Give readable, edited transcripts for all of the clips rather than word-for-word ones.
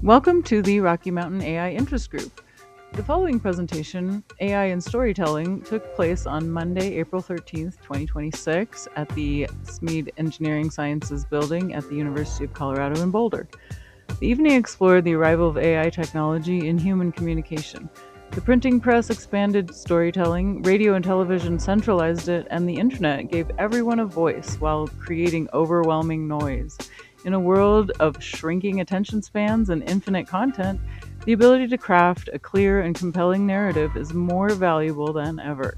Welcome to the Rocky Mountain AI Interest Group. The following presentation, AI in Storytelling, took place on Monday, April 13th, 2026 at the Smead Engineering Sciences Building at the University of Colorado in Boulder. The evening explored the arrival of AI technology in human communication. The printing press expanded storytelling, radio and television centralized it, and the internet gave everyone a voice while creating overwhelming noise. In a world of shrinking attention spans and infinite content, the ability to craft a clear and compelling narrative is more valuable than ever.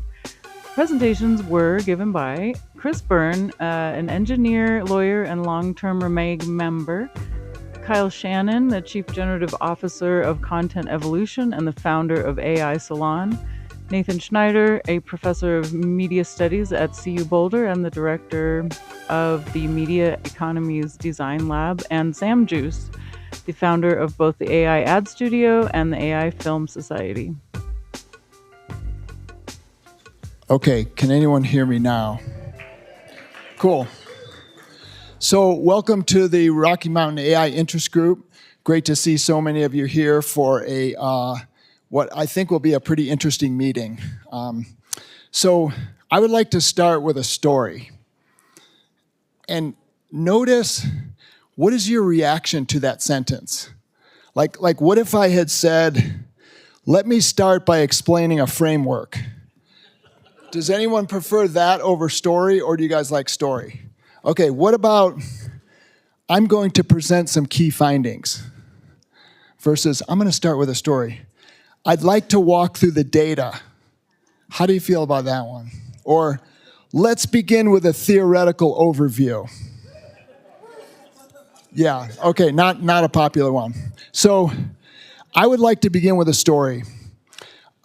Presentations were given by Chris Byrne, an engineer, lawyer, and long-term RMAIIG member, Kyle Shannon, the Chief Generative Officer of Content Evolution and the founder of AI Salon, Nathan Schneider, a professor of media studies at CU Boulder and the director of the Media Economies Design Lab, and Sam Joos, the founder of both the AI Ad Studio and the AI Film Society. Okay, can anyone hear me now? Cool. So welcome to the Rocky Mountain AI Interest Group. Great to see so many of you here for a what I think will be a pretty interesting meeting. So I would like to start with a story. And notice, what is your reaction to that sentence? Like what if I had said, let me start by explaining a framework? Does anyone prefer that over story, or do you guys like story? Okay, what about, I'm going to present some key findings, versus I'm going to start with a story. I'd like to walk through the data. How do you feel about that one? Or let's begin with a theoretical overview. Yeah, okay, not a popular one. So I would like to begin with a story.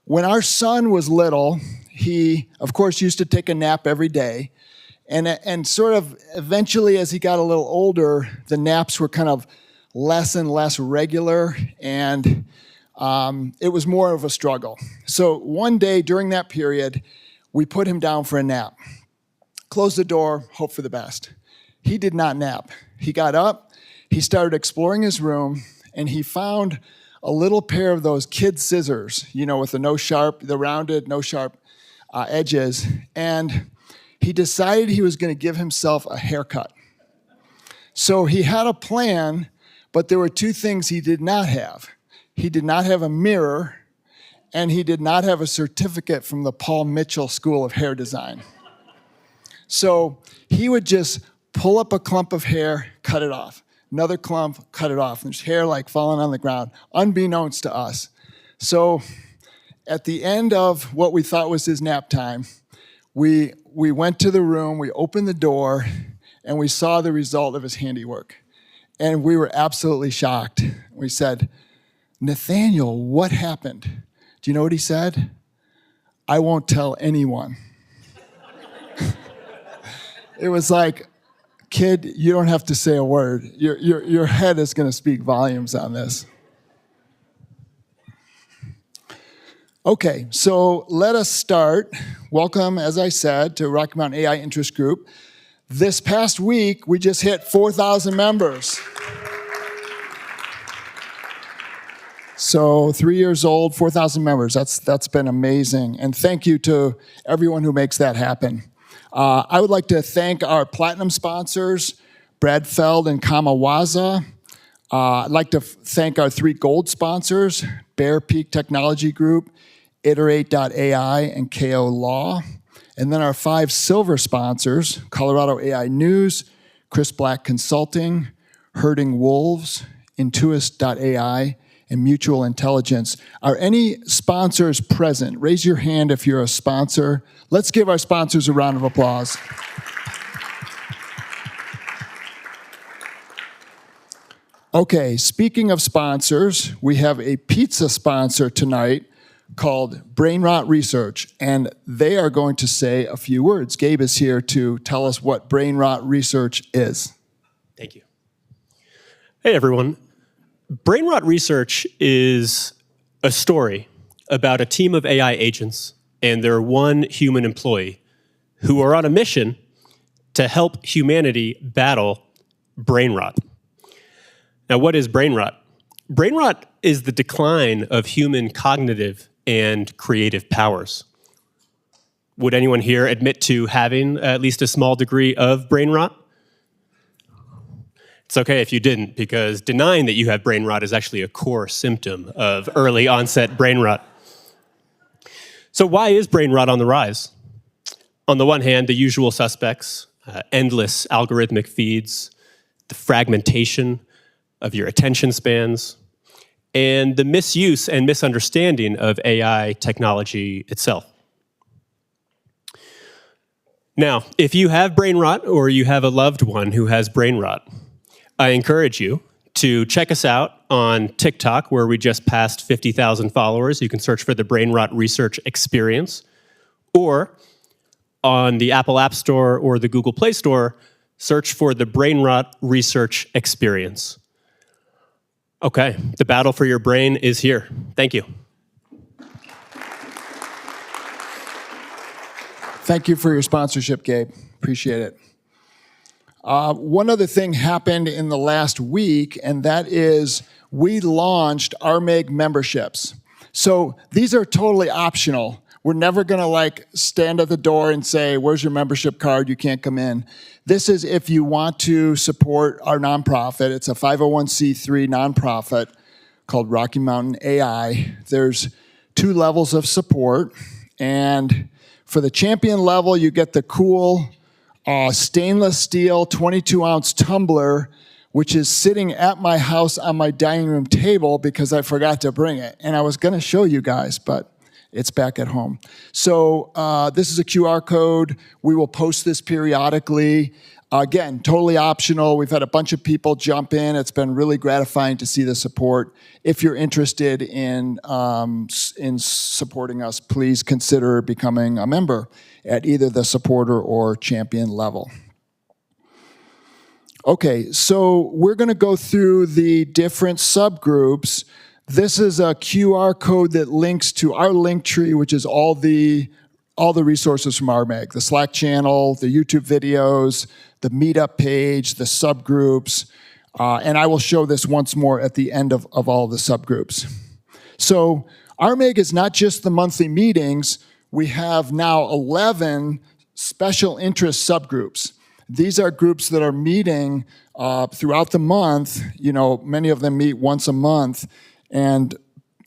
When our son was little, he, of course, used to take a nap every day. And sort of eventually, as he got a little older, the naps were kind of less and less regular, and it was more of a struggle. So one day during that period, we put him down for a nap. Closed the door, hope for the best. He did not nap. He got up, he started exploring his room, and he found a little pair of those kid scissors, you know, with the rounded, no sharp edges, and he decided he was going to give himself a haircut. So he had a plan, but there were two things he did not have. He did not have a mirror, and he did not have a certificate from the Paul Mitchell School of Hair Design. So he would just pull up a clump of hair, cut it off. Another clump, cut it off. There's hair like falling on the ground, unbeknownst to us. So at the end of what we thought was his nap time, we went to the room, we opened the door, and we saw the result of his handiwork. And we were absolutely shocked. We said, Nathaniel, what happened? Do you know what he said? I won't tell anyone. It was like, kid, you don't have to say a word. Your head is going to speak volumes on this. Okay, so let us start. Welcome, as I said, to Rocky Mountain AI Interest Group. This past week, we just hit 4,000 members. So 3 years old, 4,000 members. That's been amazing. And thank you to everyone who makes that happen. I would like to thank our platinum sponsors, Bradfeld and Kamawaza. I'd like to thank our 3 gold sponsors, Bear Peak Technology Group, Iterate.ai, and KO Law. And then our 5 silver sponsors, Colorado AI News, Chris Black Consulting, Herding Wolves, Intuist.ai, and Mutual Intelligence. Are any sponsors present? Raise your hand if you're a sponsor. Let's give our sponsors a round of applause. Okay, speaking of sponsors, we have a pizza sponsor tonight called Brain Rot Research, and they are going to say a few words. Gabe is here to tell us what Brain Rot Research is. Thank you. Hey, everyone. Brain Rot Research is a story about a team of AI agents and their one human employee who are on a mission to help humanity battle brain rot. Now, what is brain rot? brain rot is the decline of human cognitive and creative powers. Would anyone here admit to having at least a small degree of brain rot? It's okay if you didn't, because denying that you have brain rot is actually a core symptom of early onset brain rot. So why is brain rot on the rise? On the one hand, the usual suspects, endless algorithmic feeds, the fragmentation of your attention spans, and the misuse and misunderstanding of AI technology itself. Now, if you have brain rot or you have a loved one who has brain rot, I encourage you to check us out on TikTok, where we just passed 50,000 followers. You can search for the Brain Rot Research Experience, or on the Apple App Store or the Google Play Store, search for the Brain Rot Research Experience. Okay, the battle for your brain is here. Thank you. Thank you for your sponsorship, Gabe. Appreciate it. One other thing happened in the last week, and that is we launched RMAIIG memberships. So these are totally optional. We're never going to stand at the door and say, where's your membership card? You can't come in. This is if you want to support our nonprofit. It's a 501c3 nonprofit called Rocky Mountain AI. There's 2 levels of support. And for the champion level, you get the cool stainless steel 22-ounce tumbler, which is sitting at my house on my dining room table because I forgot to bring it. And I was going to show you guys, but it's back at home. So this is a QR code. We will post this periodically. Again, totally optional. We've had a bunch of people jump in. It's been really gratifying to see the support. If you're interested in supporting us, please consider becoming a member at either the supporter or champion level. Okay, so we're going to go through the different subgroups. This is a QR code that links to our link tree, which is all the resources from RMAIIG, the Slack channel, the YouTube videos, the meetup page, the subgroups, and I will show this once more at the end of all the subgroups. So RMAIIG is not just the monthly meetings. We have now 11 special interest subgroups. These are groups that are meeting throughout the month. You know, many of them meet once a month, and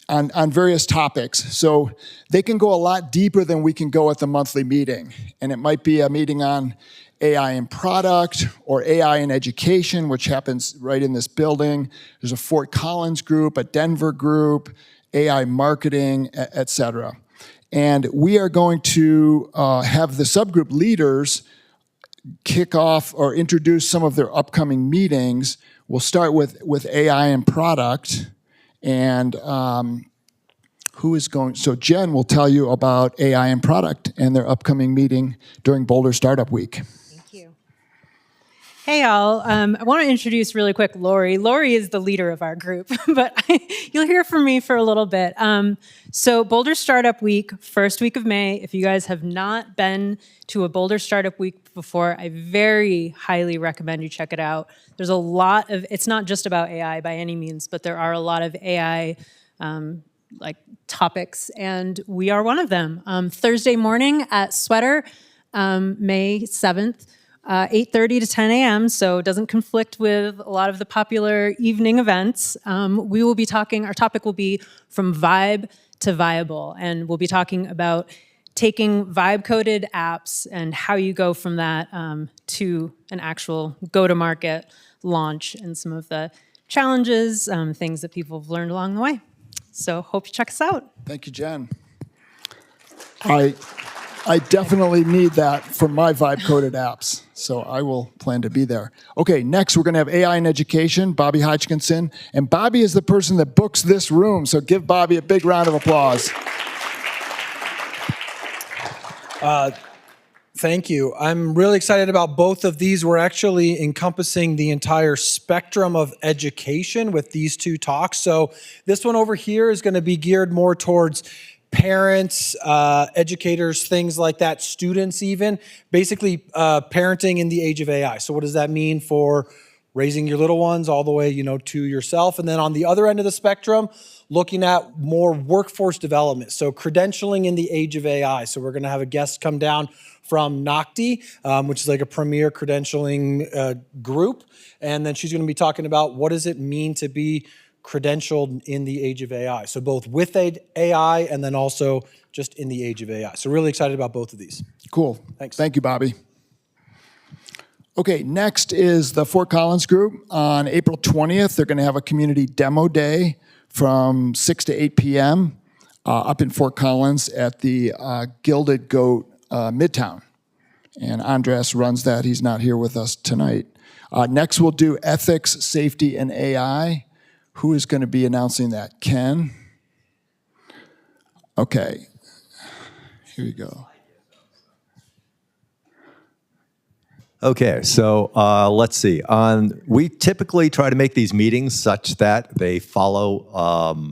on various topics. So they can go a lot deeper than we can go at the monthly meeting. And it might be a meeting on AI in product or AI in education, which happens right in this building. There's a Fort Collins group, a Denver group, AI marketing, et cetera. And we are going to have the subgroup leaders kick off or introduce some of their upcoming meetings. We'll start with AI and product. And who is going? So Jen will tell you about AI and product and their upcoming meeting during Boulder Startup Week. Thank you. Hey, y'all. I want to introduce really quick Lauri. Lauri is the leader of our group, but you'll hear from me for a little bit. So Boulder Startup Week, first week of May. If you guys have not been to a Boulder Startup Week before, I very highly recommend you check it out. There's a lot of, it's not just about AI by any means, but there are a lot of AI topics, and we are one of them. Thursday morning at Sweater, May 7th, 8:30 to 10 a.m., so it doesn't conflict with a lot of the popular evening events. We will be talking, our topic will be from vibe to viable, and we'll be talking about taking vibe-coded apps and how you go from that to an actual go-to-market launch and some of the challenges, things that people have learned along the way. So hope you check us out. Thank you, Jen. I definitely need that for my vibe-coded apps, so I will plan to be there. Okay, next we're going to have AI in education, Bobby Hodgkinson, and Bobby is the person that books this room, so give Bobby a big round of applause. Thank you. I'm really excited about both of these. We're actually encompassing the entire spectrum of education with these two talks. So this one over here is going to be geared more towards parents, educators, things like that, students even, basically parenting in the age of AI. So what does that mean for raising your little ones all the way, to yourself. And then on the other end of the spectrum, looking at more workforce development. So credentialing in the age of AI. So we're going to have a guest come down from Nocti, which is like a premier credentialing group. And then she's going to be talking about what does it mean to be credentialed in the age of AI. So both with AI and then also just in the age of AI. So really excited about both of these. Cool. Thanks. Thank you, Bobby. Okay, next is the Fort Collins group. On April 20th, they're going to have a community demo day from 6 to 8 p.m. Up in Fort Collins at the Gilded Goat Midtown. And Andres runs that. He's not here with us tonight. Next, we'll do ethics, safety, and AI. Who is going to be announcing that? Ken? Okay. Here we go. Okay, so let's see. We typically try to make these meetings such that they follow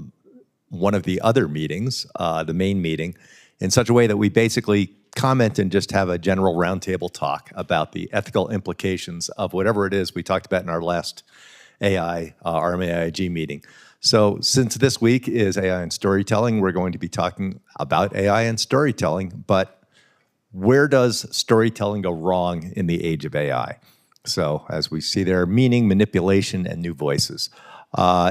one of the other meetings, the main meeting, in such a way that we basically comment and just have a general roundtable talk about the ethical implications of whatever it is we talked about in our last AI, RMAIIG meeting. So since this week is AI and storytelling, we're going to be talking about AI and storytelling, but where does storytelling go wrong in the age of AI? So as we see there, meaning, manipulation, and new voices.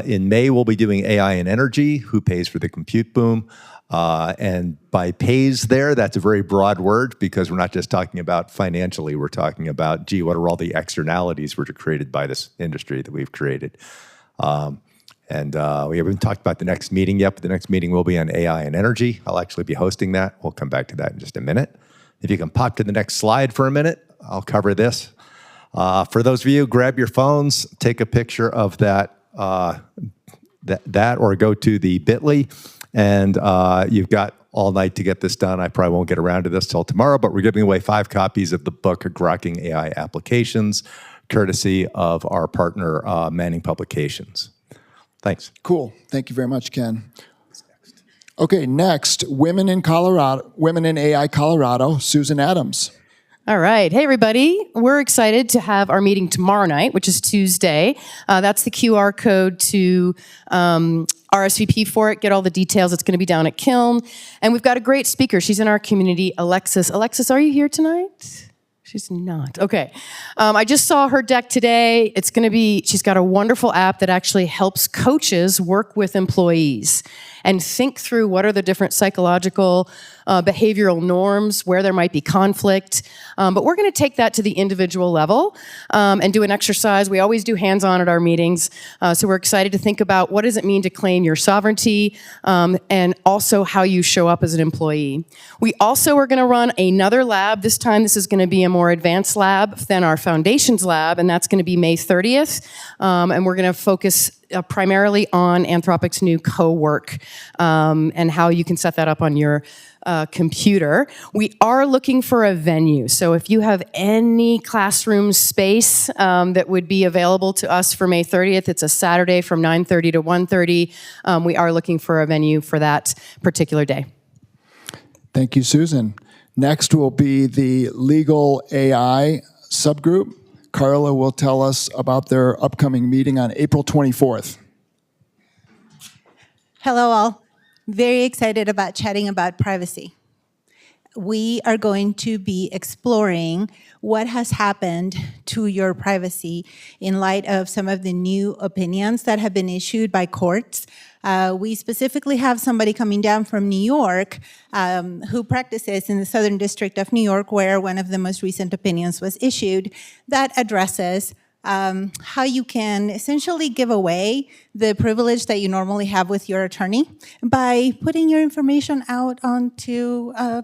In May, we'll be doing AI and energy, who pays for the compute boom. And by pays there, that's a very broad word because we're not just talking about financially, we're talking about, gee, what are all the externalities which are created by this industry that we've created? And we haven't talked about the next meeting yet, but the next meeting will be on AI and energy. I'll actually be hosting that. We'll come back to that in just a minute. If you can pop to the next slide for a minute, I'll cover this. For those of you, grab your phones, take a picture of that, or go to the bit.ly, and you've got all night to get this done. I probably won't get around to this till tomorrow, but we're giving away 5 copies of the book, Grokking AI Applications, courtesy of our partner, Manning Publications. Thanks. Cool. Thank you very much, Ken. Okay, next, Women in AI Colorado, Susan Adams. All right. Hey, everybody. We're excited to have our meeting tomorrow night, which is Tuesday. That's the QR code to RSVP for it. Get all the details. It's going to be down at Kiln. And we've got a great speaker. She's in our community, Alexis. Alexis, are you here tonight? She's not. Okay. I just saw her deck today. She's got a wonderful app that actually helps coaches work with employees and think through what are the different psychological, behavioral norms, where there might be conflict. But we're going to take that to the individual level and do an exercise. We always do hands-on at our meetings. So we're excited to think about what does it mean to claim your sovereignty and also how you show up as an employee. We also are going to run another lab. This time, this is going to be a more advanced lab than our foundations lab, and that's going to be May 30th. And we're going to focus primarily on Anthropic's new co-work and how you can set that up on your computer. We are looking for a venue. So if you have any classroom space that would be available to us for May 30th, it's a Saturday from 9:30 to 1:30. We are looking for a venue for that particular day. Thank you, Susan. Next will be the Legal AI subgroup. Carla will tell us about their upcoming meeting on April 24th. Hello, all. Very excited about chatting about privacy. We are going to be exploring what has happened to your privacy in light of some of the new opinions that have been issued by courts. We specifically have somebody coming down from New York who practices in the Southern District of New York, where one of the most recent opinions was issued that addresses how you can essentially give away the privilege that you normally have with your attorney by putting your information out onto a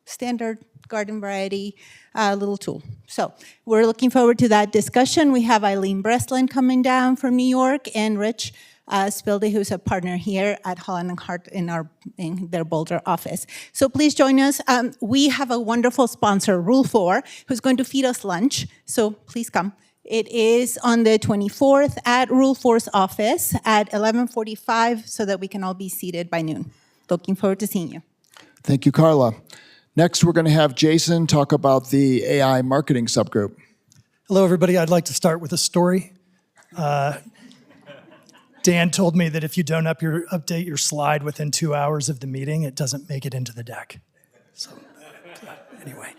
standard garden variety little tool. So we're looking forward to that discussion. We have Eileen Breslin coming down from New York and Rich Spilde, who's a partner here at Holland & Hart in their Boulder office. So please join us. We have a wonderful sponsor, Rule 4, who's going to feed us lunch. So please come. It is on the 24th at Rule 4's office at 11:45 so that we can all be seated by noon. Looking forward to seeing you. Thank you, Carla. Next, we're going to have Jason talk about the AI marketing subgroup. Hello, everybody. I'd like to start with a story. Dan told me that if you don't update your slide within 2 hours of the meeting, it doesn't make it into the deck. So anyway,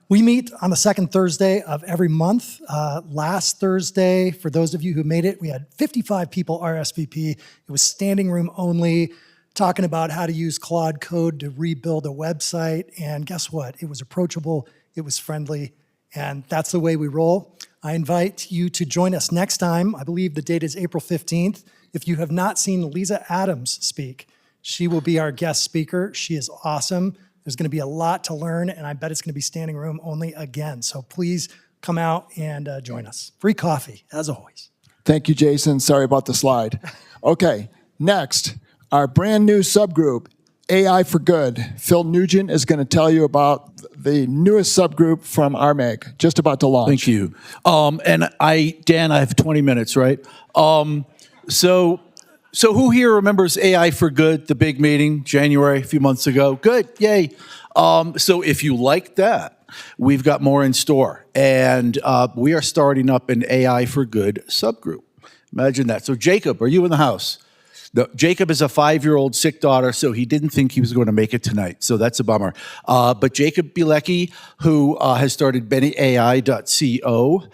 we meet on the second Thursday of every month. Last Thursday, for those of you who made it, we had 55 people RSVP. It was standing room only, talking about how to use Claude Code to rebuild a website. And guess what? It was approachable, it was friendly, and that's the way we roll. I invite you to join us next time. I believe the date is April 15th. If you have not seen Lisa Adams speak, she will be our guest speaker. She is awesome. There's going to be a lot to learn, and I bet it's going to be standing room only again. So please come out and join us. Free coffee, as always. Thank you, Jason. Sorry about the slide. Okay, next, our brand new subgroup, AI for Good. Phil Nugent is going to tell you about the newest subgroup from RMAIIG, just about to launch. Thank you. Dan, I have 20 minutes, right? So who here remembers AI for Good, the big meeting, January, a few months ago? Good, yay. So if you like that, we've got more in store. And we are starting up an AI for Good subgroup. Imagine that. So Jacob, are you in the house? No, Jacob is a 5-year-old sick daughter, so he didn't think he was going to make it tonight. So that's a bummer. But Jacob Bielecki, who has started BennyAI.co,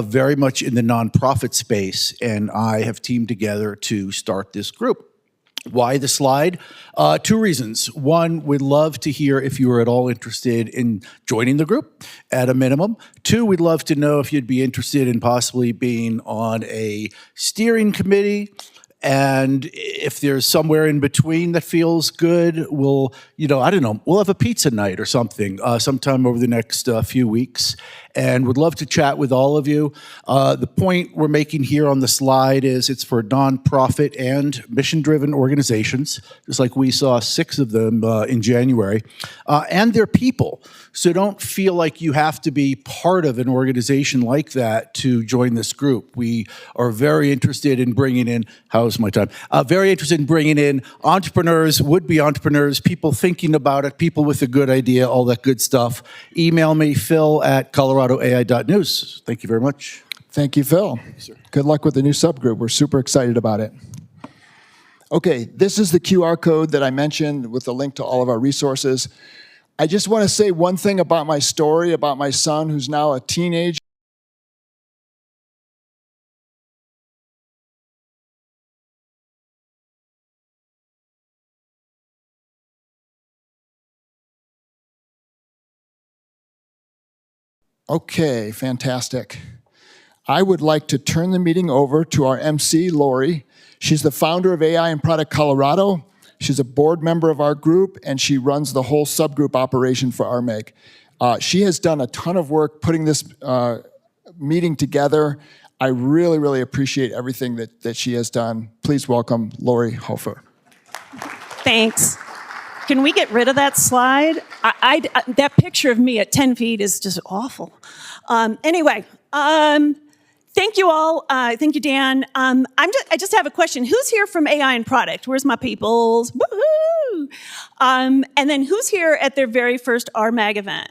very much in the nonprofit space, and I have teamed together to start this group. Why the slide? 2 reasons. One, we'd love to hear if you are at all interested in joining the group at a minimum. 2, we'd love to know if you'd be interested in possibly being on a steering committee. And if there's somewhere in between that feels good, we'll, I don't know, we'll have a pizza night or something sometime over the next few weeks. And would love to chat with all of you. The point we're making here on the slide is it's for nonprofit and mission-driven organizations, just like we saw 6 of them in January, and they're people. So don't feel like you have to be part of an organization like that to join this group. We are very interested in bringing in, how's my time? Very interested in bringing in entrepreneurs, would-be entrepreneurs, people thinking about it, people with a good idea, all that good stuff. Email me, phil@coloradoai.news. Thank you very much. Thank you, Phil. Good luck with the new subgroup. We're super excited about it. Okay, this is the QR code that I mentioned with the link to all of our resources. I just want to say one thing about my story, about my son who's now a teenager. Okay, fantastic. I would like to turn the meeting over to our MC, Lauri. She's the founder of AI and Product Colorado. She's a board member of our group, and she runs the whole subgroup operation for RMAIIG. She has done a ton of work putting this meeting together. I really, really appreciate everything that she has done. Please welcome Lauri Hofherr. Thanks. Can we get rid of that slide? That picture of me at 10 feet is just awful. Anyway, thank you all. Thank you, Dan. I just have a question. Who's here from AI and Product? Where's my peoples? Woohoo! And then who's here at their very first RMAIIG event?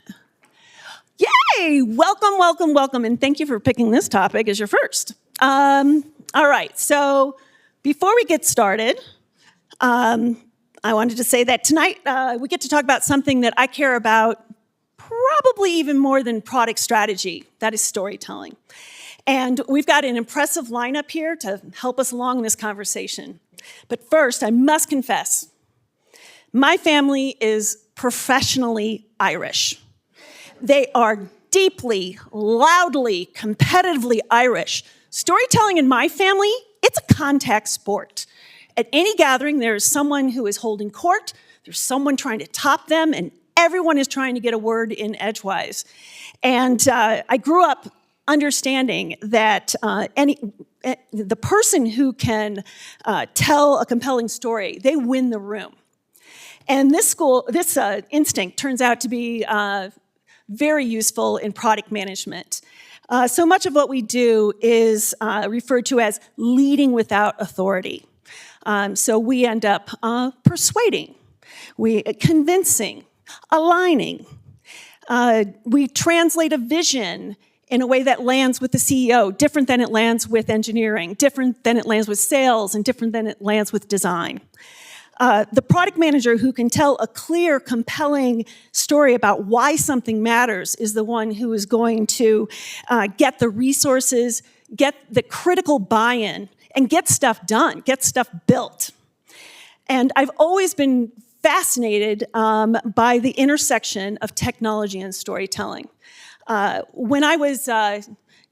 Yay! Welcome, welcome, welcome. And thank you for picking this topic as your first. All right, so before we get started, I wanted to say that tonight we get to talk about something that I care about probably even more than product strategy. That is storytelling. And we've got an impressive lineup here to help us along in this conversation. But first, I must confess, my family is professionally Irish. They are deeply, loudly, competitively Irish. Storytelling in my family, it's a contact sport. At any gathering, there is someone who is holding court, there's someone trying to top them, and everyone is trying to get a word in edgewise. And I grew up understanding that the person who can tell a compelling story, they win the room. And this instinct turns out to be very useful in product management. So much of what we do is referred to as leading without authority. So we end up persuading, convincing, aligning. We translate a vision in a way that lands with the CEO, different than it lands with engineering, different than it lands with sales, and different than it lands with design. The product manager who can tell a clear, compelling story about why something matters is the one who is going to get the resources, get the critical buy-in, and get stuff done, get stuff built. And I've always been fascinated by the intersection of technology and storytelling. When I was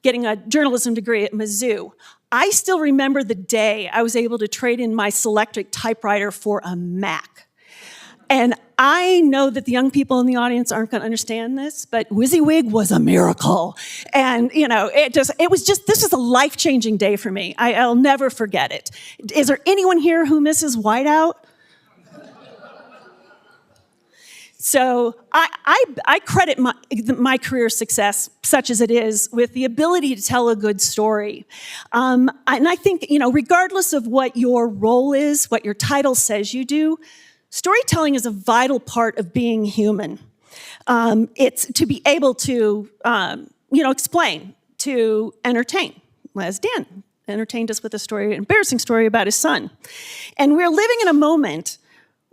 getting a journalism degree at Mizzou, I still remember the day I was able to trade in my Selectric typewriter for a Mac. And I know that the young people in the audience aren't going to understand this, but WYSIWYG was a miracle. And, you know, this is a life-changing day for me. I'll never forget it. Is there anyone here who misses Whiteout? So I credit my career success, such as it is, with the ability to tell a good story. And I think, you know, regardless of what your role is, what your title says you do, storytelling is a vital part of being human. It's to be able to, explain, to entertain, as Dan entertained us with a story, an embarrassing story about his son. And we're living in a moment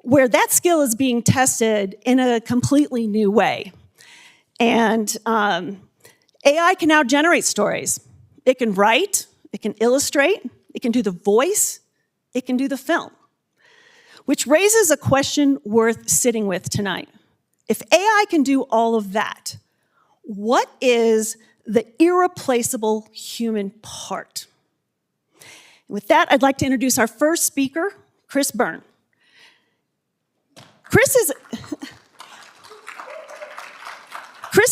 where that skill is being tested in a completely new way. And AI can now generate stories. It can write, it can illustrate, it can do the voice, it can do the film. Which raises a question worth sitting with tonight. If AI can do all of that, what is the irreplaceable human part? With that, I'd like to introduce our first speaker, Chris Byrne. Chris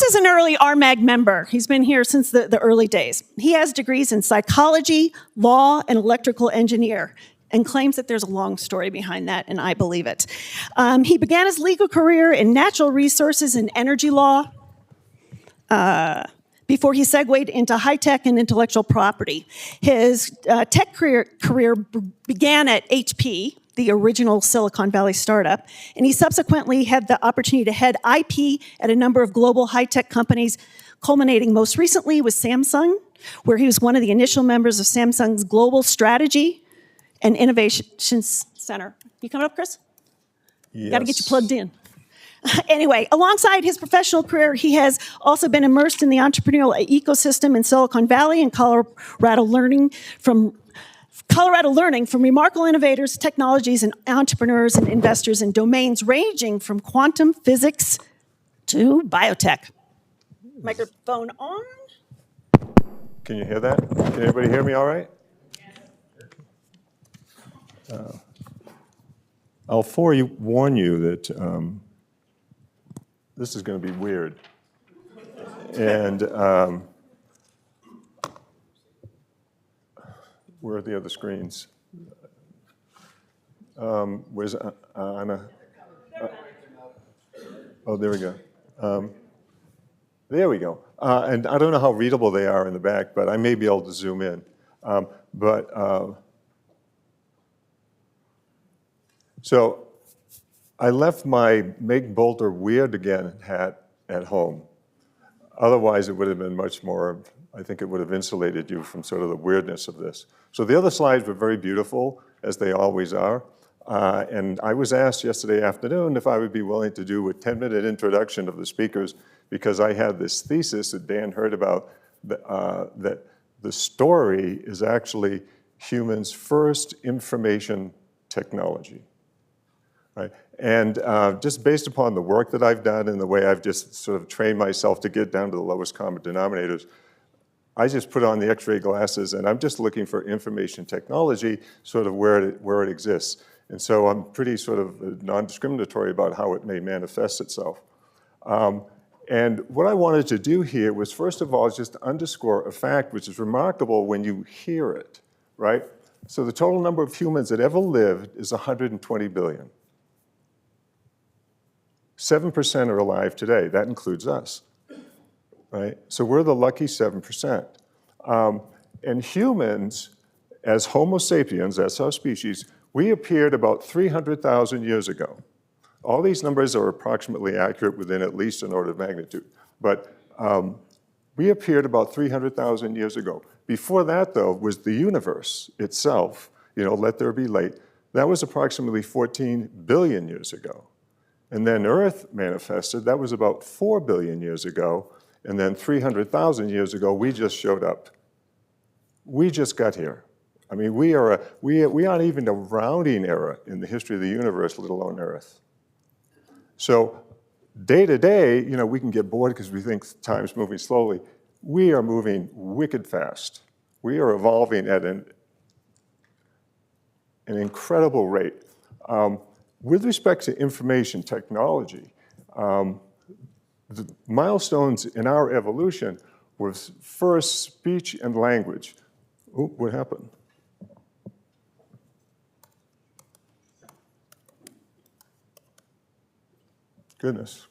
is an early RMAIIG member. He's been here since the early days. He has degrees in psychology, law, and electrical engineer, and claims that there's a long story behind that, and I believe it. He began his legal career in natural resources and energy law before he segued into high-tech and intellectual property. His tech career began at HP, the original Silicon Valley startup, and he subsequently had the opportunity to head IP at a number of global high-tech companies, culminating most recently with Samsung, where he was one of the initial members of Samsung's Global Strategy and Innovation Center. You coming up, Chris? Yes. Got to get you plugged in. Anyway, alongside his professional career, he has also been immersed in the entrepreneurial ecosystem in Silicon Valley and Colorado learning from remarkable innovators, technologies, and entrepreneurs and investors in domains ranging from quantum physics to biotech. Microphone on. Can you hear that? Can everybody hear me all right? I'll forewarn you that this is going to be weird. And where are the other screens? Where's Anna? Oh, there we go. There we go. And I don't know how readable they are in the back, but I may be able to zoom in. So I left my Make Boulder Weird Again hat at home. Otherwise, it would have been much more, I think it would have insulated you from sort of the weirdness of this. So the other slides were very beautiful, as they always are. And I was asked yesterday afternoon if I would be willing to do a 10-minute introduction of the speakers, because I had this thesis that Dan heard about, that the story is actually humans' first information technology. Right? And just based upon the work that I've done and the way I've just sort of trained myself to get down to the lowest common denominators, I just put on the X-ray glasses and I'm just looking for information technology sort of where it exists. And so I'm pretty sort of non-discriminatory about how it may manifest itself. And what I wanted to do here was, first of all, just underscore a fact which is remarkable when you hear it, right? So the total number of humans that ever lived is 120 billion. 7% are alive today. That includes us, right? So we're the lucky 7%. And humans, as Homo sapiens, that's our species, we appeared about 300,000 years ago. All these numbers are approximately accurate within at least an order of magnitude. But We appeared about 300,000 years ago. Before that, though, was the universe itself, let there be light. That was approximately 14 billion years ago. And then Earth manifested, that was about 4 billion years ago. And then 300,000 years ago, we just showed up. We just got here. I mean, we aren't even a rounding error in the history of the universe, let alone Earth. So day to day, we can get bored because we think time's moving slowly. We are moving wicked fast. We are evolving at an incredible rate. With respect to information technology, the milestones in our evolution was first speech and language. Oop, what happened? Goodness.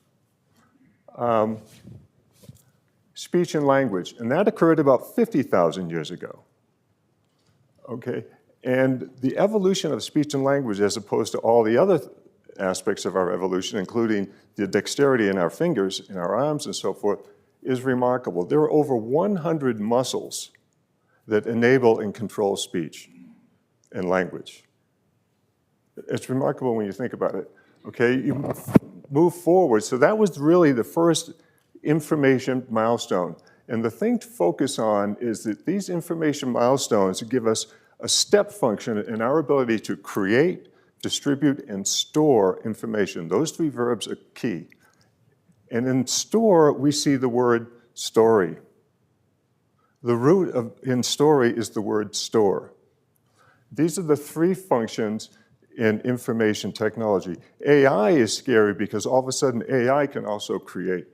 Speech and language, and that occurred about 50,000 years ago. Okay, and the evolution of speech and language, as opposed to all the other aspects of our evolution, including the dexterity in our fingers, in our arms, and so forth, is remarkable. There are over 100 muscles that enable and control speech and language. It's remarkable when you think about it. Okay, you move forward. So that was really the first information milestone. And the thing to focus on is that these information milestones give us a step function in our ability to create, distribute, and store information. Those three verbs are key. And in store, we see the word story. The root in story is the word store. These are the three functions in information technology. AI is scary because all of a sudden AI can also create.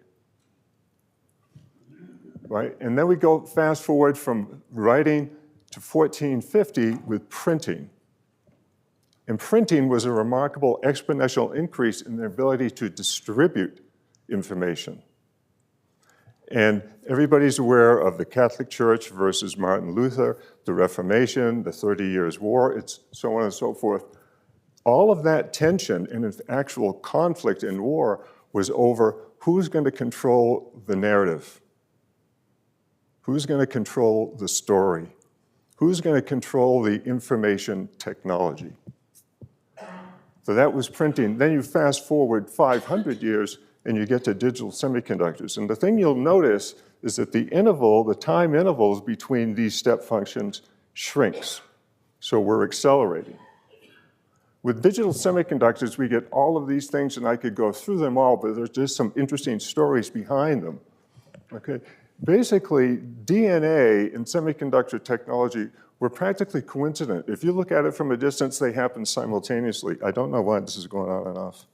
Right? And then we go fast forward from writing to 1450 with printing. And printing was a remarkable exponential increase in the ability to distribute information. And everybody's aware of the Catholic Church versus Martin Luther, the Reformation, the 30 Years' War, it's so on and so forth. All of that tension and actual conflict and war was over who's going to control the narrative, who's going to control the story, who's going to control the information technology. So that was printing. Then you fast forward 500 years and you get to digital semiconductors. And the thing you'll notice is that the time intervals between these step functions shrinks. So we're accelerating. With digital semiconductors, we get all of these things, and I could go through them all, but there's just some interesting stories behind them. Okay? Basically, DNA and semiconductor technology were practically coincident. If you look at it from a distance, they happen simultaneously. I don't know why this is going on and off.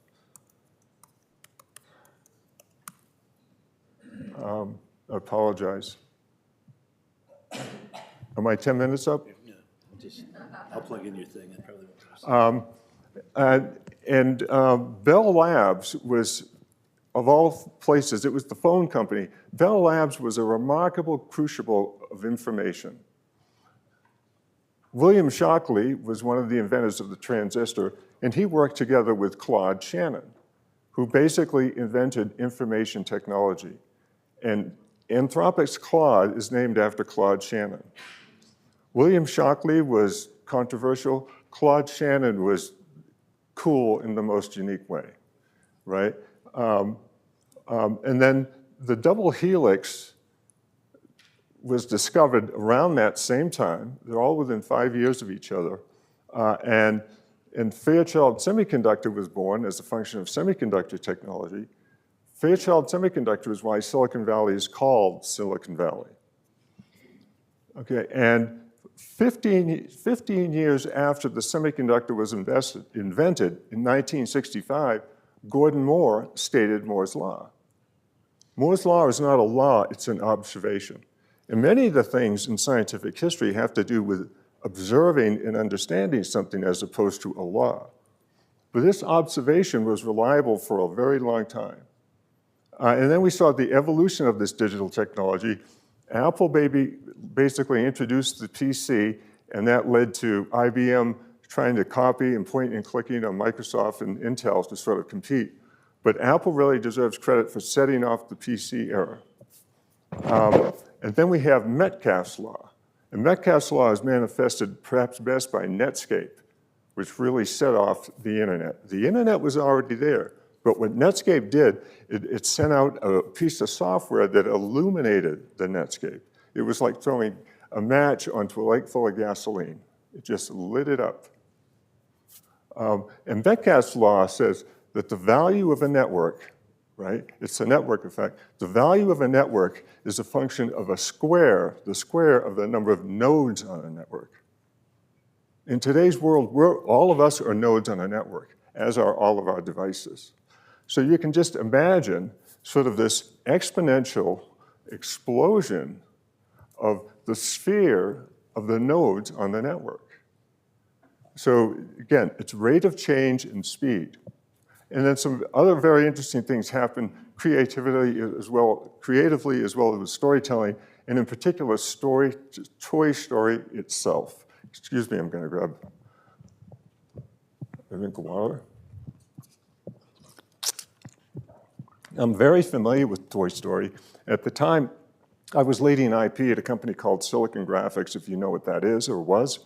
I apologize. Are my 10 minutes up? Yeah, I'll plug in your thing. I probably won't. Bell Labs was, of all places, it was the phone company. Bell Labs was a remarkable crucible of information. William Shockley was one of the inventors of the transistor, and he worked together with Claude Shannon, who basically invented information technology. And Anthropic's Claude is named after Claude Shannon. William Shockley was controversial. Claude Shannon was cool in the most unique way, right? And then the double helix was discovered around that same time. They're all within 5 years of each other. And Fairchild Semiconductor was born as a function of semiconductor technology. Fairchild Semiconductor is why Silicon Valley is called Silicon Valley. Okay, and 15 years after the semiconductor was invented in 1965, Gordon Moore stated Moore's Law. Moore's Law is not a law, it's an observation. And many of the things in scientific history have to do with observing and understanding something as opposed to a law. But this observation was reliable for a very long time. And then we saw the evolution of this digital technology. Apple basically introduced the PC, and that led to IBM trying to copy and point and clicking on Microsoft and Intel to sort of compete. But Apple really deserves credit for setting off the PC era. And then we have Metcalfe's law. And Metcalfe's law is manifested perhaps best by Netscape, which really set off the internet. The internet was already there, but what Netscape did, it sent out a piece of software that illuminated the Netscape. It was like throwing a match onto a lake full of gasoline. It just lit it up. And Metcalfe's law says that the value of a network, right? It's a network effect. The value of a network is a function of a square, the square of the number of nodes on a network. In today's world, all of us are nodes on a network, as are all of our devices. So you can just imagine sort of this exponential explosion of the sphere of the nodes on the network. So again, it's rate of change and speed. And then some other very interesting things happen creatively as well as with storytelling, and in particular, Toy Story itself. Excuse me, I'm going to grab a drink of water. I'm very familiar with Toy Story. At the time, I was leading IP at a company called Silicon Graphics, if you know what that is or was.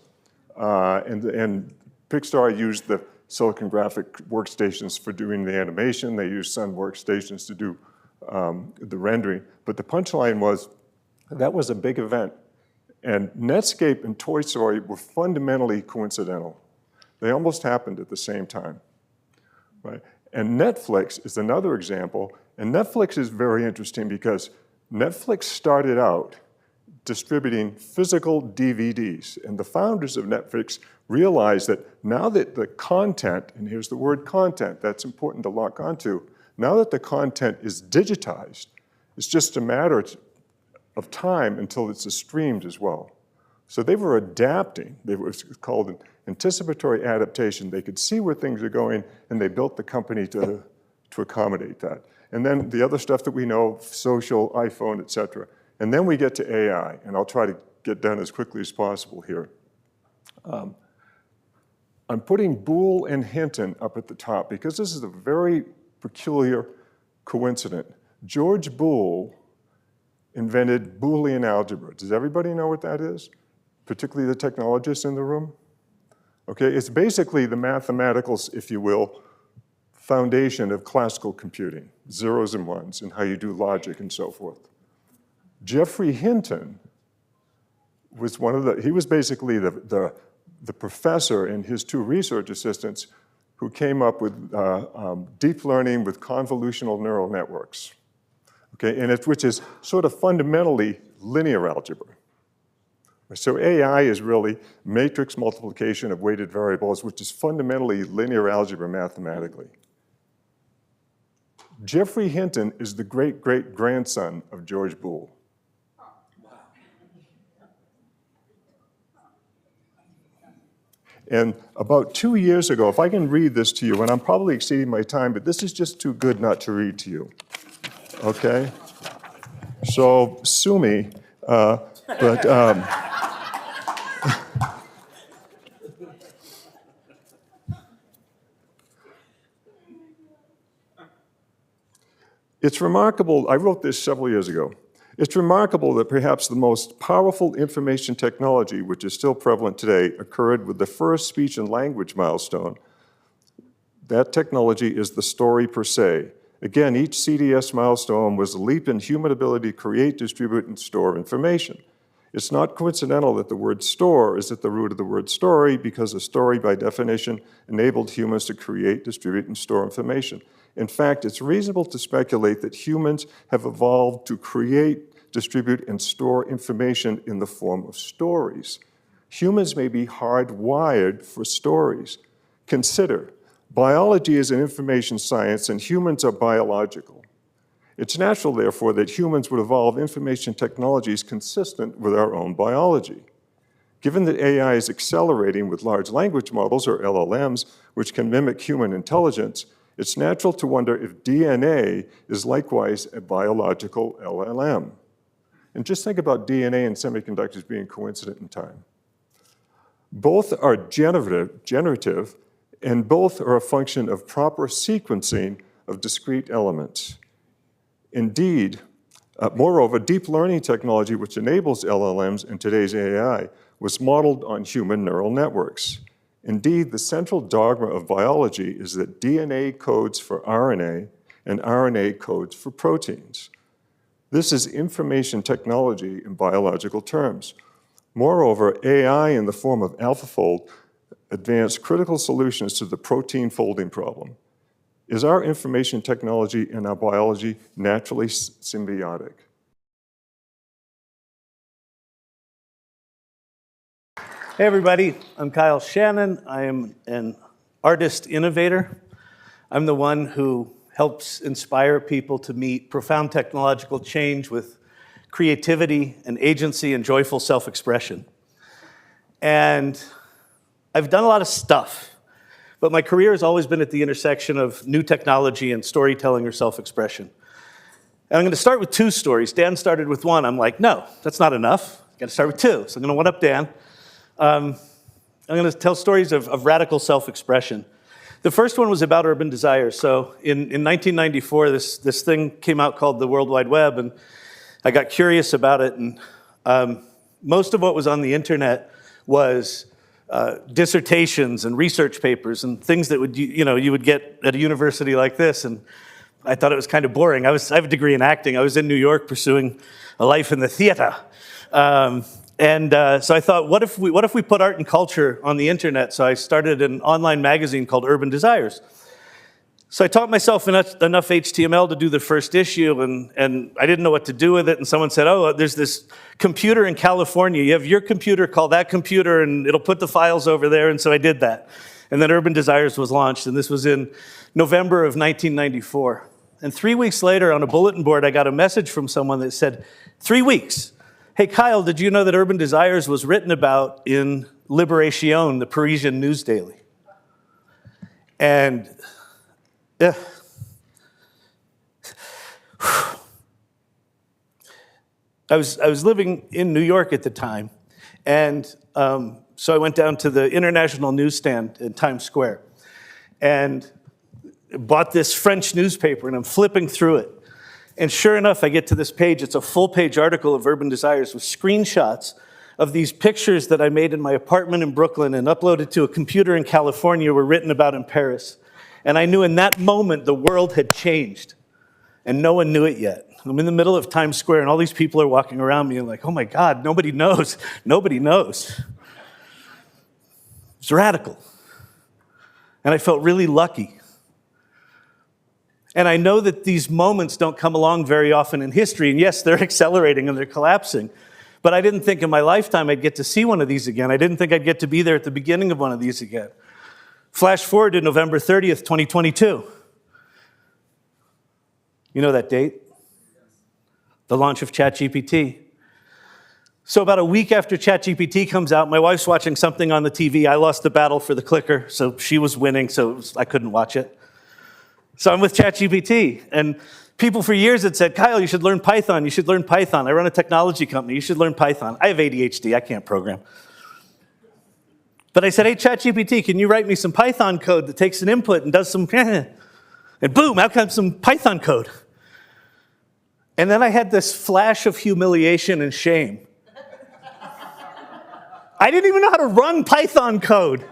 And Pixar used the Silicon Graphic workstations for doing the animation. They used Sun workstations to do the rendering. But the punchline was, that was a big event. And Netscape and Toy Story were fundamentally coincidental. They almost happened at the same time, right? And Netflix is another example. And Netflix is very interesting because Netflix started out distributing physical DVDs. And the founders of Netflix realized that now that the content, and here's the word content, that's important to lock onto, now that the content is digitized, it's just a matter of time until it's streamed as well. So they were adapting. It was called an anticipatory adaptation. They could see where things are going, and they built the company to accommodate that. And then the other stuff that we know, social, iPhone, et cetera. And then we get to AI, and I'll try to get done as quickly as possible here. I'm putting Boole and Hinton up at the top because this is a very peculiar coincidence. George Boole invented Boolean algebra. Does everybody know what that is? Particularly the technologists in the room? Okay, it's basically the mathematical, if you will, foundation of classical computing, zeros and ones, and how you do logic and so forth. Geoffrey Hinton was he was basically the professor and his two research assistants who came up with deep learning with convolutional neural networks, okay, and which is sort of fundamentally linear algebra. So AI is really matrix multiplication of weighted variables, which is fundamentally linear algebra mathematically. Geoffrey Hinton is the great-great-grandson of George Boole. And about 2 years ago, if I can read this to you, and I'm probably exceeding my time, but this is just too good not to read to you, okay? So sue me, it's remarkable, I wrote this several years ago. It's remarkable that perhaps the most powerful information technology, which is still prevalent today, occurred with the first speech and language milestone. That technology is the story per se. Again, each CDS milestone was a leap in human ability to create, distribute, and store information. It's not coincidental that the word store is at the root of the word story, because a story, by definition, enabled humans to create, distribute, and store information. In fact, it's reasonable to speculate that humans have evolved to create, distribute, and store information in the form of stories. Humans may be hardwired for stories. Consider, biology is an information science and humans are biological. It's natural, therefore, that humans would evolve information technologies consistent with our own biology. Given that AI is accelerating with large language models, or LLMs, which can mimic human intelligence, it's natural to wonder if DNA is likewise a biological LLM. And just think about DNA and semiconductors being coincident in time. Both are generative, and both are a function of proper sequencing of discrete elements. Indeed, Moreover, deep learning technology, which enables LLMs in today's AI, was modeled on human neural networks. Indeed, the central dogma of biology is that DNA codes for RNA and RNA codes for proteins. This is information technology in biological terms. Moreover, AI in the form of AlphaFold advanced critical solutions to the protein folding problem. Is our information technology and our biology naturally symbiotic? Hey everybody, I'm Kyle Shannon. I am an artist innovator. I'm the one who helps inspire people to meet profound technological change with creativity and agency and joyful self-expression. And I've done a lot of stuff, but my career has always been at the intersection of new technology and storytelling or self-expression. And I'm going to start with two stories. Dan started with one. I'm like, no, that's not enough. I've got to start with two. So I'm going to one-up Dan. I'm going to tell stories of radical self-expression. The first one was about urban desires. So in 1994, this thing came out called the World Wide Web, and I got curious about it. And most of what was on the internet was dissertations and research papers and things that you would get at a university like this. And I thought it was kind of boring. I have a degree in acting. I was in New York pursuing a life in the theater. So I thought, what if we put art and culture on the internet? So I started an online magazine called Urban Desires. So I taught myself enough HTML to do the first issue, and I didn't know what to do with it. And someone said, oh, there's this computer in California. You have your computer, call that computer, and it'll put the files over there. And so I did that. And then Urban Desires was launched, and this was in November of 1994. And 3 weeks later, on a bulletin board, I got a message from someone that said, 3 weeks. Hey, Kyle, did you know that Urban Desires was written about in Libération, the Parisian news daily? And I was living in New York at the time, and so I went down to the International Newsstand in Times Square and bought this French newspaper, and I'm flipping through it. And sure enough, I get to this page. It's a full-page article of Urban Desires with screenshots of these pictures that I made in my apartment in Brooklyn and uploaded to a computer in California were written about in Paris. And I knew in that moment the world had changed, and no one knew it yet. I'm in the middle of Times Square, and all these people are walking around me and like, oh my God, nobody knows. Nobody knows. It's radical. And I felt really lucky. And I know that these moments don't come along very often in history. And yes, they're accelerating and they're collapsing. But I didn't think in my lifetime I'd get to see one of these again. I didn't think I'd get to be there at the beginning of one of these again. Flash forward to November 30th, 2022. You know that date? The launch of ChatGPT. So about a week after ChatGPT comes out, my wife's watching something on the TV. I lost the battle for the clicker, so she was winning, so I couldn't watch it. So I'm with ChatGPT, and people for years had said, Kyle, you should learn Python, you should learn Python. I run a technology company, you should learn Python. I have ADHD, I can't program. But I said, hey, ChatGPT, can you write me some Python code that takes an input and does some, and boom, out comes some Python code. And then I had this flash of humiliation and shame. I didn't even know how to run Python code.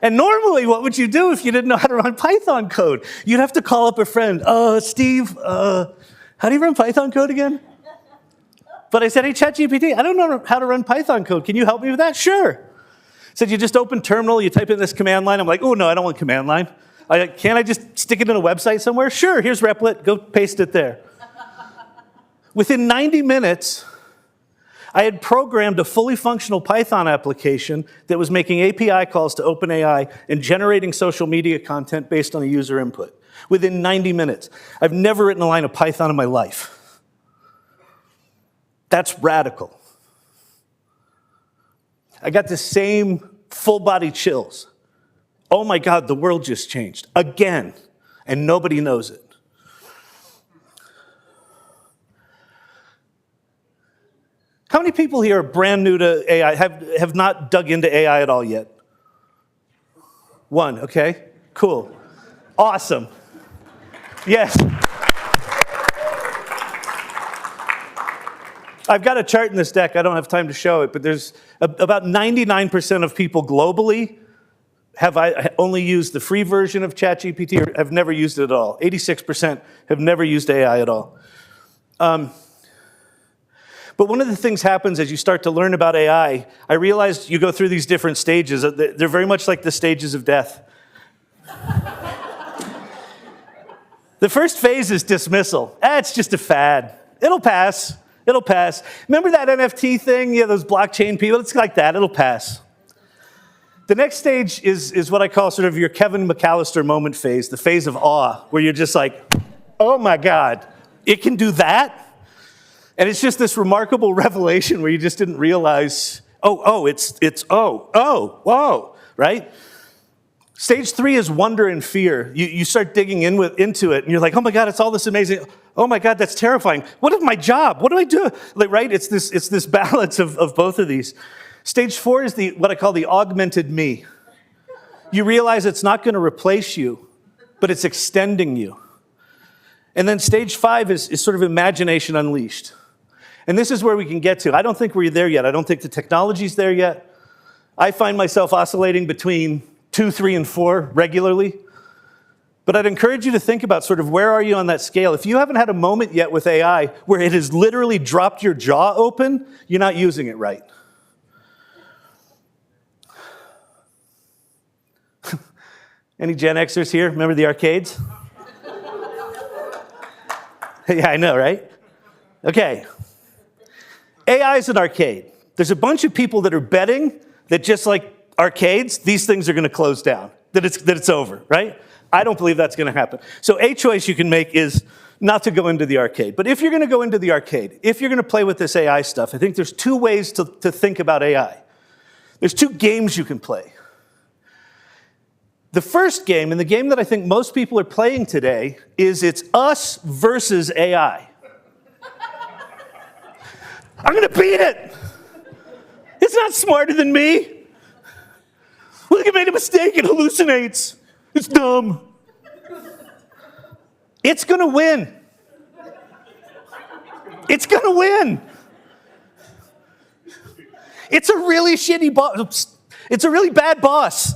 And normally, what would you do if you didn't know how to run Python code? You'd have to call up a friend. Steve, how do you run Python code again? But I said, hey, ChatGPT, I don't know how to run Python code. Can you help me with that? Sure. Said, you just open terminal, you type in this command line. I'm like, oh, no, I don't want command line. Can't I just stick it in a website somewhere? Sure, here's Replit. Go paste it there. Within 90 minutes, I had programmed a fully functional Python application that was making API calls to OpenAI and generating social media content based on a user input. Within 90 minutes. I've never written a line of Python in my life. That's radical. I got the same full-body chills. Oh my God, the world just changed. Again. And nobody knows it. How many people here are brand new to AI, have not dug into AI at all yet? One, okay, cool, awesome. Yes. I've got a chart in this deck. I don't have time to show it, but there's about 99% of people globally have only used the free version of ChatGPT or have never used it at all. 86% have never used AI at all. But one of the things happens as you start to learn about AI, I realized you go through these different stages. They're very much like the stages of death. The first phase is dismissal. It's just a fad. It'll pass. It'll pass. Remember that NFT thing? Yeah, those blockchain people? It's like that. It'll pass. The next stage is what I call sort of your Kevin McAllister moment phase, the phase of awe, where you're just like, oh my God, it can do that? And it's just this remarkable revelation where you just didn't realize, whoa, right? Stage 3 is wonder and fear. You start digging into it, and you're like, oh my God, it's all this amazing. Oh my God, that's terrifying. What is my job? What do I do? Like, right? It's this balance of both of these. Stage 4 is what I call the augmented me. You realize it's not going to replace you, but it's extending you. And then stage 5 is sort of imagination unleashed. And this is where we can get to. I don't think we're there yet. I don't think the technology's there yet. I find myself oscillating between 2, 3, and 4 regularly. But I'd encourage you to think about sort of where are you on that scale. If you haven't had a moment yet with AI where it has literally dropped your jaw open, you're not using it right. Any Gen Xers here? Remember the arcades? Yeah, I know, right? Okay. AI is an arcade. There's a bunch of people that are betting that just like arcades, these things are going to close down, that it's over, right? I don't believe that's going to happen. So a choice you can make is not to go into the arcade. But if you're going to go into the arcade, if you're going to play with this AI stuff, I think there's 2 ways to think about AI. There's 2 games you can play. The first game, and the game that I think most people are playing today, is it's us versus AI. I'm going to beat it. It's not smarter than me. Look, it made a mistake. It hallucinates. It's dumb. It's going to win. It's going to win. It's a really shitty boss. It's a really bad boss.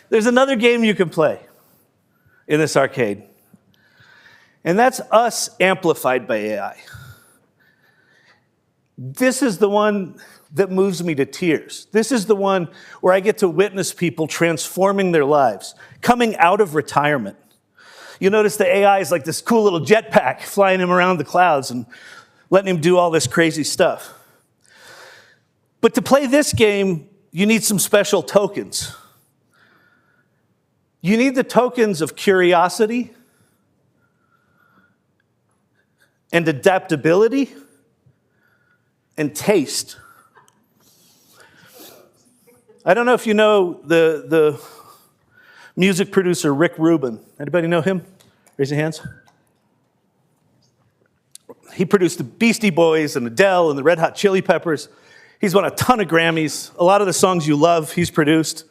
There's another game you can play in this arcade. And that's us amplified by AI. This is the one that moves me to tears. This is the one where I get to witness people transforming their lives, coming out of retirement. You notice the AI is like this cool little jetpack flying him around the clouds and letting him do all this crazy stuff. But to play this game, you need some special tokens. You need the tokens of curiosity and adaptability and taste. I don't know if you know the music producer Rick Rubin. Anybody know him? Raise your hands. He produced the Beastie Boys and Adele and the Red Hot Chili Peppers. He's won a ton of Grammys. A lot of the songs you love, he's produced.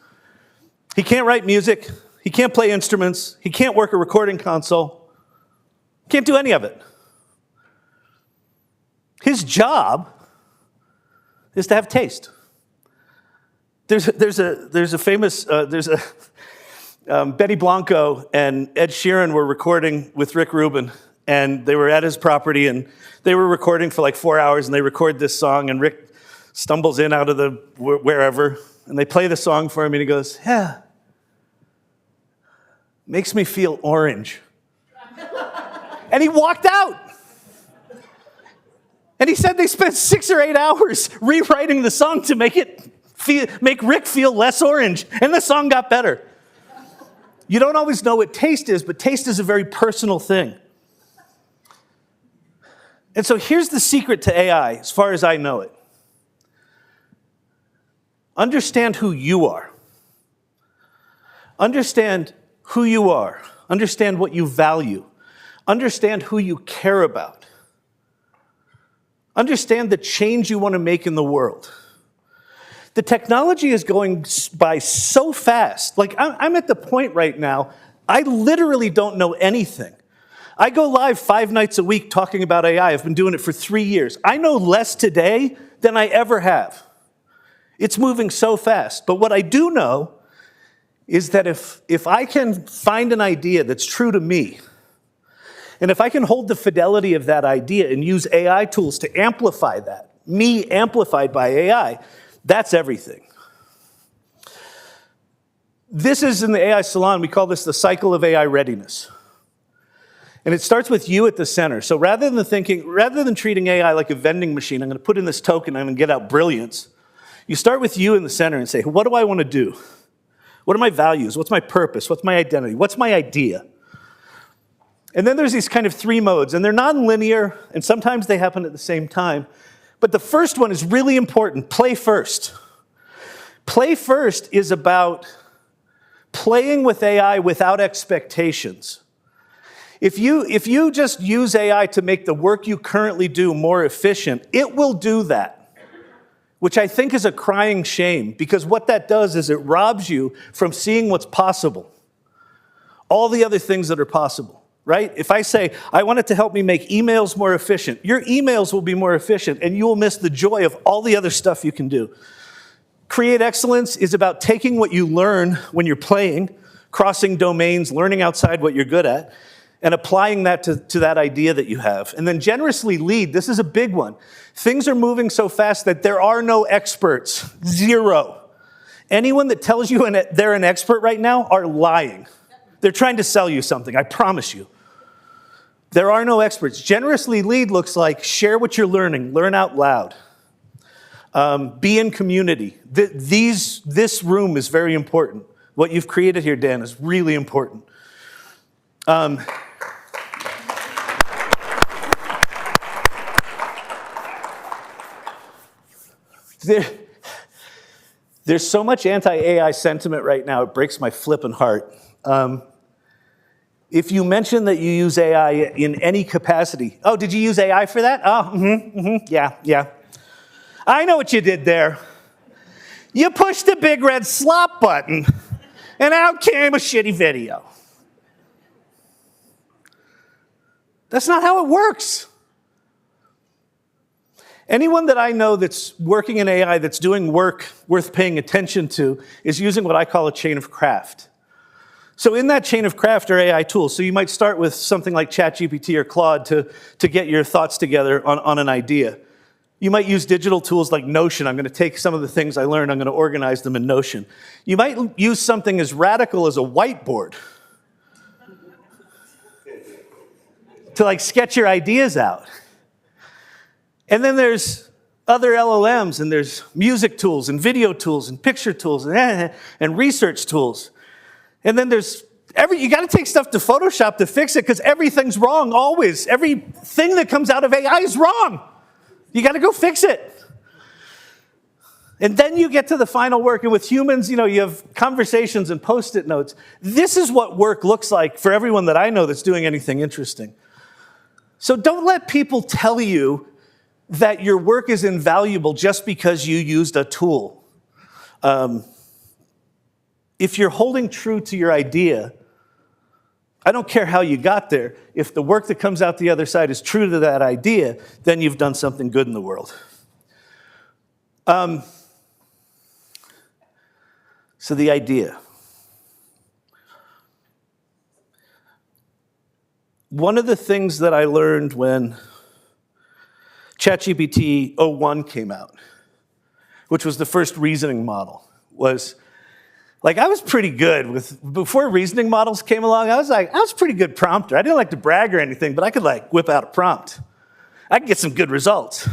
He can't write music. He can't play instruments. He can't work a recording console. Can't do any of it. His job is to have taste. There's a famous Benny Blanco and Ed Sheeran were recording with Rick Rubin, and they were at his property, and they were recording for like 4 hours, and they record this song, and Rick stumbles in out of the wherever, and they play the song for him, and he goes, yeah, makes me feel orange. And he walked out. And he said they spent 6 or 8 hours rewriting the song to make Rick feel less orange, and the song got better. You don't always know what taste is, but taste is a very personal thing. And so here's the secret to AI, as far as I know it. Understand who you are. Understand who you are. Understand what you value. Understand who you care about. Understand the change you want to make in the world. The technology is going by so fast. Like, I'm at the point right now, I literally don't know anything I go live 5 nights a week talking about AI. I've been doing it for 3 years. I know less today than I ever have. It's moving so fast. But what I do know is that if I can find an idea that's true to me, and if I can hold the fidelity of that idea and use AI tools to amplify that, me amplified by AI, that's everything. This is in the AI Salon, we call this the cycle of AI readiness. And it starts with you at the center. So rather than treating AI like a vending machine, I'm going to put in this token, I'm going to get out brilliance. You start with you in the center and say, what do I want to do? What are my values? What's my purpose? What's my identity? What's my idea? And then there's these kind of 3 modes, and they're non-linear, and sometimes they happen at the same time. But the first one is really important, play first. Play first is about playing with AI without expectations. If you just use AI to make the work you currently do more efficient, it will do that, which I think is a crying shame, because what that does is it robs you from seeing what's possible, all the other things that are possible, right? If I say, I want it to help me make emails more efficient, your emails will be more efficient, and you will miss the joy of all the other stuff you can do. Create excellence is about taking what you learn when you're playing, crossing domains, learning outside what you're good at, and applying that to that idea that you have. And then generously lead. This is a big one. Things are moving so fast that there are no experts. 0. Anyone that tells you they're an expert right now are lying. They're trying to sell you something, I promise you. There are no experts. Generously lead looks like share what you're learning, learn out loud. Be in community. This room is very important. What you've created here, Dan, is really important. There's so much anti-AI sentiment right now, it breaks my flippin' heart. If you mention that you use AI in any capacity, oh, did you use AI for that? Oh, yeah. I know what you did there. You pushed the big red slop button, and out came a shitty video. That's not how it works. Anyone that I know that's working in AI, that's doing work worth paying attention to, is using what I call a chain of craft. So in that chain of craft are AI tools. So you might start with something like ChatGPT or Claude to get your thoughts together on an idea. You might use digital tools like Notion. I'm going to take some of the things I learned, I'm going to organize them in Notion. You might use something as radical as a whiteboard to like sketch your ideas out. And then there's other LLMs, and there's music tools, and video tools, and picture tools, and research tools. And then there's you got to take stuff to Photoshop to fix it, because everything's wrong always. Everything that comes out of AI is wrong. You got to go fix it. And then you get to the final work, and with humans, you have conversations and Post-it notes. This is what work looks like for everyone that I know that's doing anything interesting. So don't let people tell you that your work is invaluable just because you used a tool. If you're holding true to your idea, I don't care how you got there. If the work that comes out the other side is true to that idea, then you've done something good in the world. So the idea. One of the things that I learned when ChatGPT 01 came out, which was the first reasoning model, was I was pretty good before reasoning models came along, I was a pretty good prompter. I didn't like to brag or anything, but I could whip out a prompt. I could get some good results.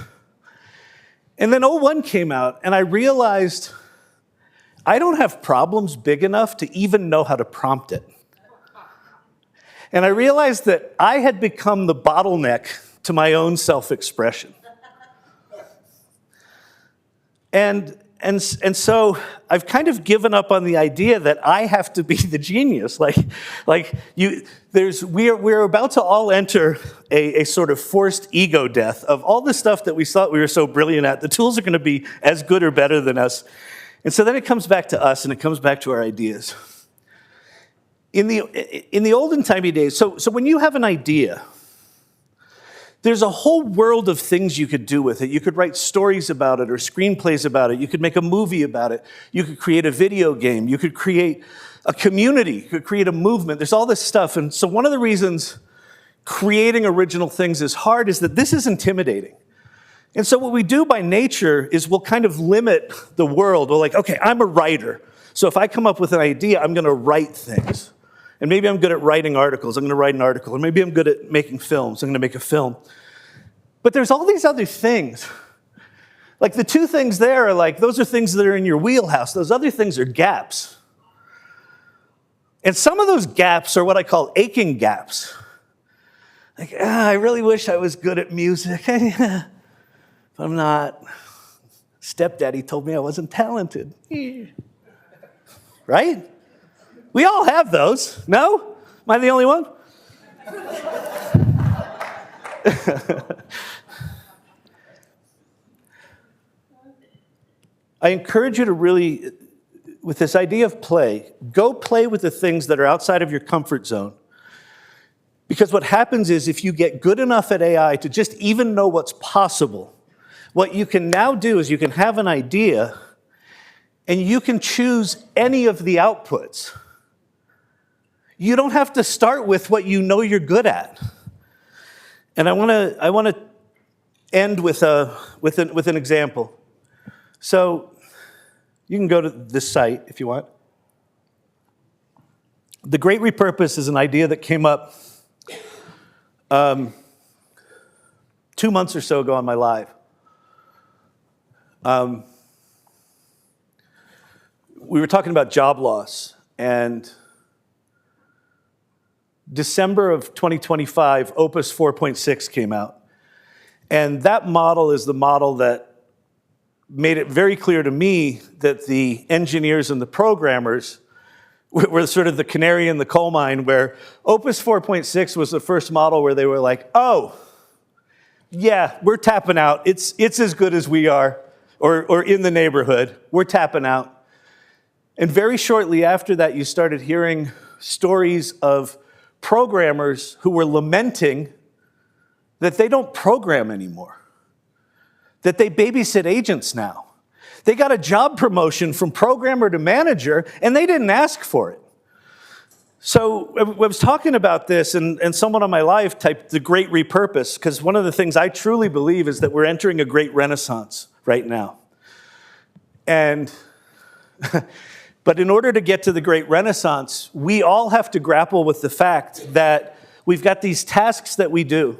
And then 01 came out, and I realized I don't have problems big enough to even know how to prompt it. And I realized that I had become the bottleneck to my own self-expression. And so I've kind of given up on the idea that I have to be the genius. We're about to all enter a sort of forced ego death of all the stuff that we thought we were so brilliant at. The tools are going to be as good or better than us. And so then it comes back to us, and it comes back to our ideas. in the olden timey days, so when you have an idea, there's a whole world of things you could do with it. You could write stories about it or screenplays about it. You could make a movie about it. You could create a video game. You could create a community. You could create a movement. There's all this stuff. And so one of the reasons creating original things is hard is that this is intimidating. And so what we do by nature is we'll kind of limit the world. We're like, okay, I'm a writer. So if I come up with an idea, I'm going to write things. And maybe I'm good at writing articles. I'm going to write an article. Or maybe I'm good at making films. I'm going to make a film. But there's all these other things. Like the two things there are like, those are things that are in your wheelhouse. Those other things are gaps. And some of those gaps are what I call aching gaps. Like, I really wish I was good at music. But I'm not. Stepdaddy told me I wasn't talented. Right? We all have those. No? Am I the only one? I encourage you to really, with this idea of play, go play with the things that are outside of your comfort zone. Because what happens is if you get good enough at AI to just even know what's possible, what you can now do is you can have an idea and you can choose any of the outputs. You don't have to start with what you know you're good at. And I want to end with an example. So you can go to this site if you want. The Great Repurpose is an idea that came up 2 months or so ago on my live. We were talking about job loss, and December of 2025, Opus 4.6 came out. And that model is the model that made it very clear to me that the engineers and the programmers were sort of the canary in the coal mine, where Opus 4.6 was the first model where they were like, oh, yeah, we're tapping out. It's as good as we are, or in the neighborhood. We're tapping out. And very shortly after that, you started hearing stories of programmers who were lamenting that they don't program anymore, that they babysit agents now. They got a job promotion from programmer to manager, and they didn't ask for it. So I was talking about this, and someone on my live typed the Great Repurpose, because one of the things I truly believe is that we're entering a great renaissance right now. And but in order to get to the great renaissance, we all have to grapple with the fact that we've got these tasks that we do.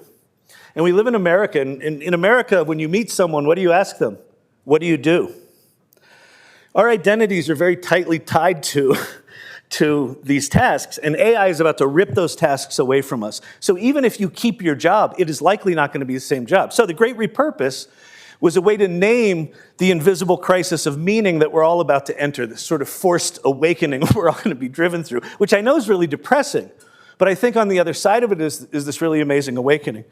And we live in America, and in America, when you meet someone, what do you ask them? What do you do? Our identities are very tightly tied to these tasks, and AI is about to rip those tasks away from us. So even if you keep your job, it is likely not going to be the same job. So the Great Repurpose was a way to name the invisible crisis of meaning that we're all about to enter, this sort of forced awakening we're all going to be driven through, which I know is really depressing. But I think on the other side of it is this really amazing awakening.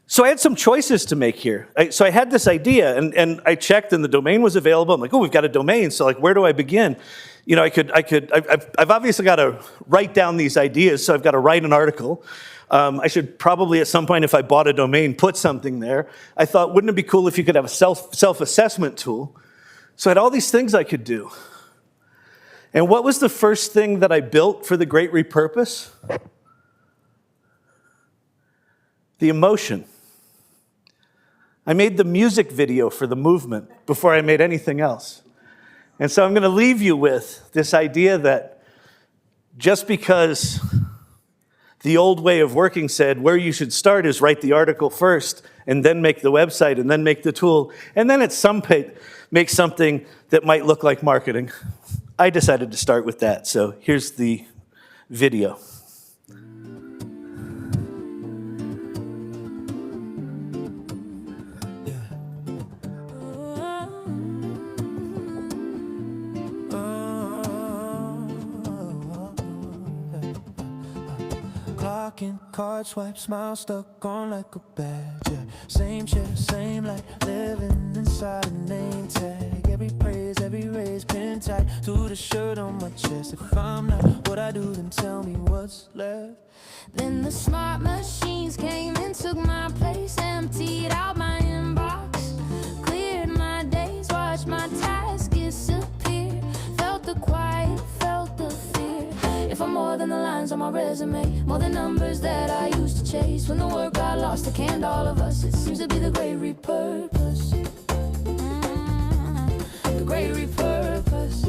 So I had some choices to make here. So I had this idea, and I checked, and the domain was available. I'm like, oh, we've got a domain, so like, where do I begin? You know, I've obviously got to write down these ideas, so I've got to write an article. I should probably at some point, if I bought a domain, put something there. I thought, wouldn't it be cool if you could have a self-assessment tool? So I had all these things I could do. And what was the first thing that I built for the Great Repurpose? The emotion. I made the music video for the movement before I made anything else. And so I'm going to leave you with this idea that just because the old way of working said where you should start is write the article first, and then make the website, and then make the tool, and then at some point make something that might look like marketing. I decided to start with that, so here's the video. Card swipe, smile stuck on like a badge. Yeah. Same shit, same life, living inside a name tag. Every praise, every raise, pin tight. to the shirt on my chest. If I'm not what I do, then tell me what's left. Then the smart machines came and took my place, emptied out my inbox, cleared my days, watched my tasks disappear, felt the quiet, felt the fear. If I'm more than the lines on my resume, more than numbers that I used to chase, when the work got lost, it canned all of us. It seems to be the great repurpose. The great repurpose.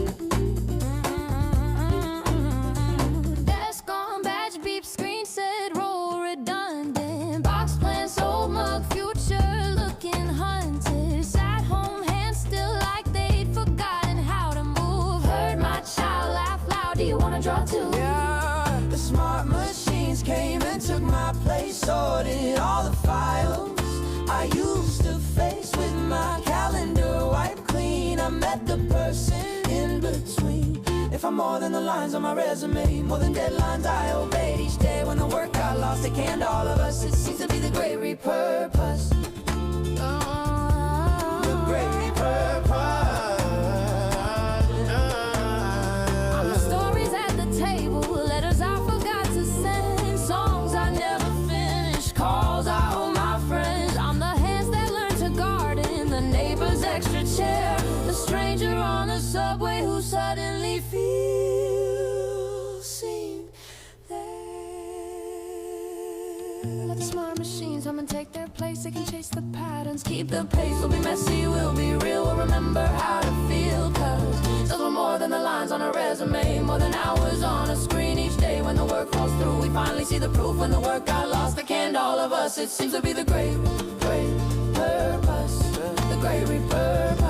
Desk on, badge, beep, screen said roll redundant. Box plan, sold mug, future looking hunted. Sat home, hands still like they'd forgotten how to move. Heard my child laugh loud, do you wanna draw too? Yeah, the smart machines came and took my place, sorted all the files I used to face with my calendar wiped clean. I met the person in between. If I'm more than the lines on my resume, more than deadlines I obeyed each day, when the work got lost, it canned all of us. It seems to be the great repurpose. The great repurpose. On the stories at the table, letters I forgot to send, songs I never finished, calls I owe my friends. I'm the hands that learn to garden, the neighbor's extra chair, the stranger on the subway who suddenly feels seen there. Let the smart machines come and take their place. They can chase the patterns, keep the pace. We'll be messy, we'll be real, we'll remember how to feel. Cause those were more than the lines on a resume, more than hours on a screen each day. When the work falls through, we finally see the proof. When the work got lost, they canned all of us. It seems to be the great purpose. The great repurpose.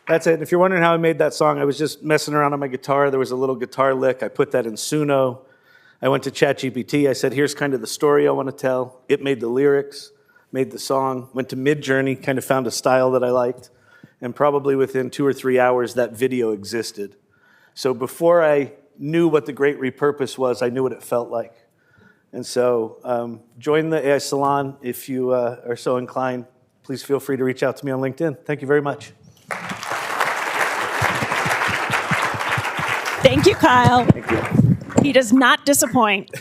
That's it. If you're wondering how I made that song, I was just messing around on my guitar. There was a little guitar lick. I put that in Suno. I went to ChatGPT. I said, here's kind of the story I want to tell. It made the lyrics, made the song, went to Midjourney, kind of found a style that I liked. And probably within 2 or 3 hours, that video existed. So before I knew what the great repurpose was, I knew what it felt like. And so join the AI Salon if you are so inclined. Please feel free to reach out to me on LinkedIn. Thank you very much. Thank you, Kyle. Thank you. He does not disappoint.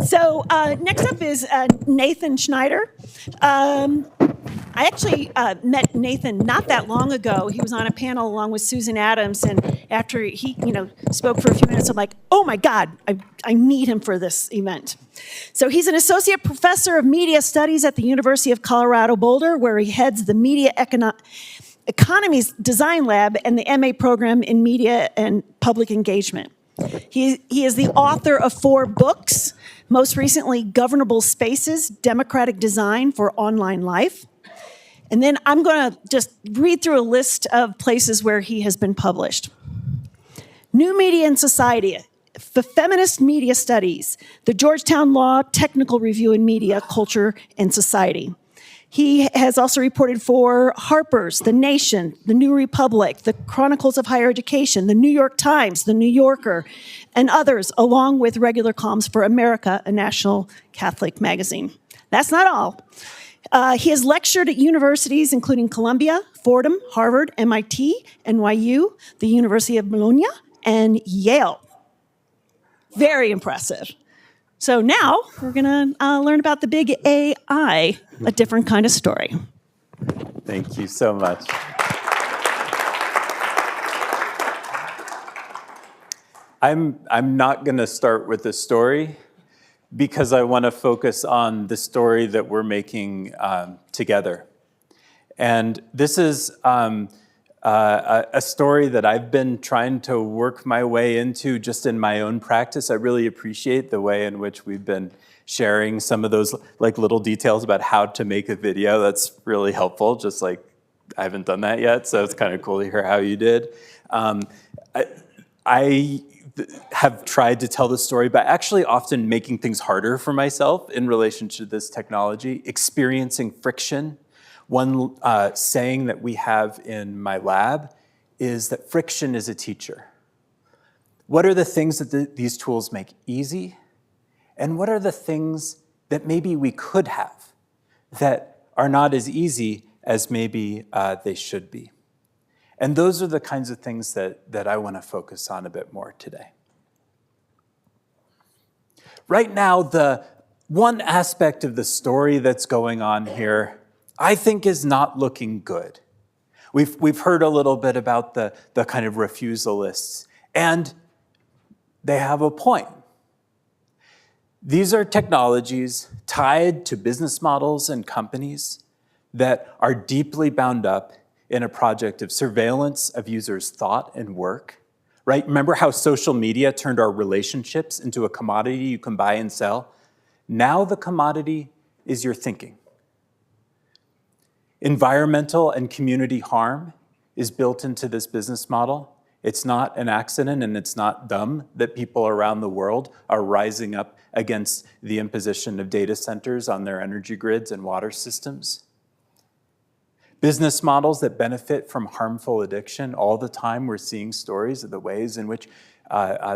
So next up is Nathan Schneider. I actually met Nathan not that long ago. He was on a panel along with Susan Adams, and after he, spoke for a few minutes, I'm like, oh my God, I need him for this event. So he's an associate professor of media studies at the University of Colorado Boulder, where he heads the Media Economies Design Lab and the MA program in media and public engagement. He is the author of 4 books, most recently Governable Spaces, Democratic Design for Online Life. And then I'm going to just read through a list of places where he has been published. New Media and Society, the Feminist Media Studies, the Georgetown Law Technical Review in Media, Culture, and Society. He has also reported for Harper's, The Nation, The New Republic, The Chronicles of Higher Education, The New York Times, The New Yorker, and others, along with regular columns for America, a national Catholic magazine. That's not all. He has lectured at universities including Columbia, Fordham, Harvard, MIT, NYU, the University of Bologna, and Yale. Very impressive. So now we're going to learn about the big AI, a different kind of story. Thank you so much. I'm not going to start with the story because I want to focus on the story that we're making together. And this is a story that I've been trying to work my way into just in my own practice. I really appreciate the way in which we've been sharing some of those like little details about how to make a video. That's really helpful, just like I haven't done that yet, so it's kind of cool to hear how you did. I have tried to tell the story by actually often making things harder for myself in relation to this technology, experiencing friction. One saying that we have in my lab is that friction is a teacher. What are the things that these tools make easy? And what are the things that maybe we could have that are not as easy as maybe they should be? And those are the kinds of things that I want to focus on a bit more today. Right now, the one aspect of the story that's going on here, I think, is not looking good. We've heard a little bit about the kind of refusalists, and they have a point. These are technologies tied to business models and companies that are deeply bound up in a project of surveillance of users' thought and work, right? Remember how social media turned our relationships into a commodity you can buy and sell? Now the commodity is your thinking. Environmental and community harm is built into this business model. It's not an accident, and it's not dumb that people around the world are rising up against the imposition of data centers on their energy grids and water systems. Business models that benefit from harmful addiction. All the time we're seeing stories of the ways in which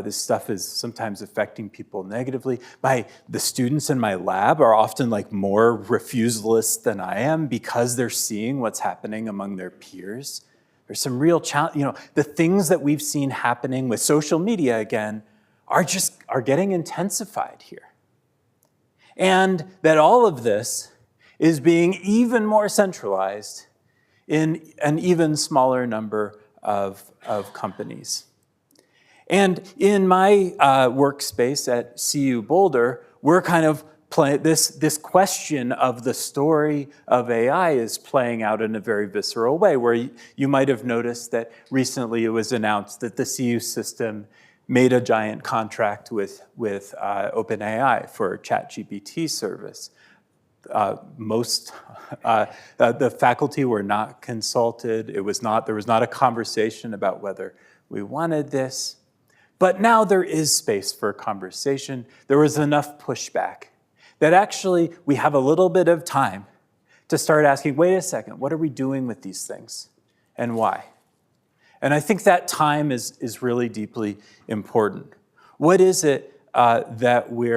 this stuff is sometimes affecting people negatively. The students in my lab are often like more refusalist than I am because they're seeing what's happening among their peers. There's some real challenge, the things that we've seen happening with social media again are getting intensified here. And that all of this is being even more centralized in an even smaller number of companies. And in my workspace at CU Boulder, we're kind of playing this question of the story of AI is playing out in a very visceral way, where you might have noticed that recently it was announced that the CU system made a giant contract with OpenAI for a ChatGPT service. The faculty were not consulted. There was not a conversation about whether we wanted this. But now there is space for a conversation. There was enough pushback that actually we have a little bit of time to start asking, wait a second, what are we doing with these things and why? And I think that time is really deeply important. What is it that we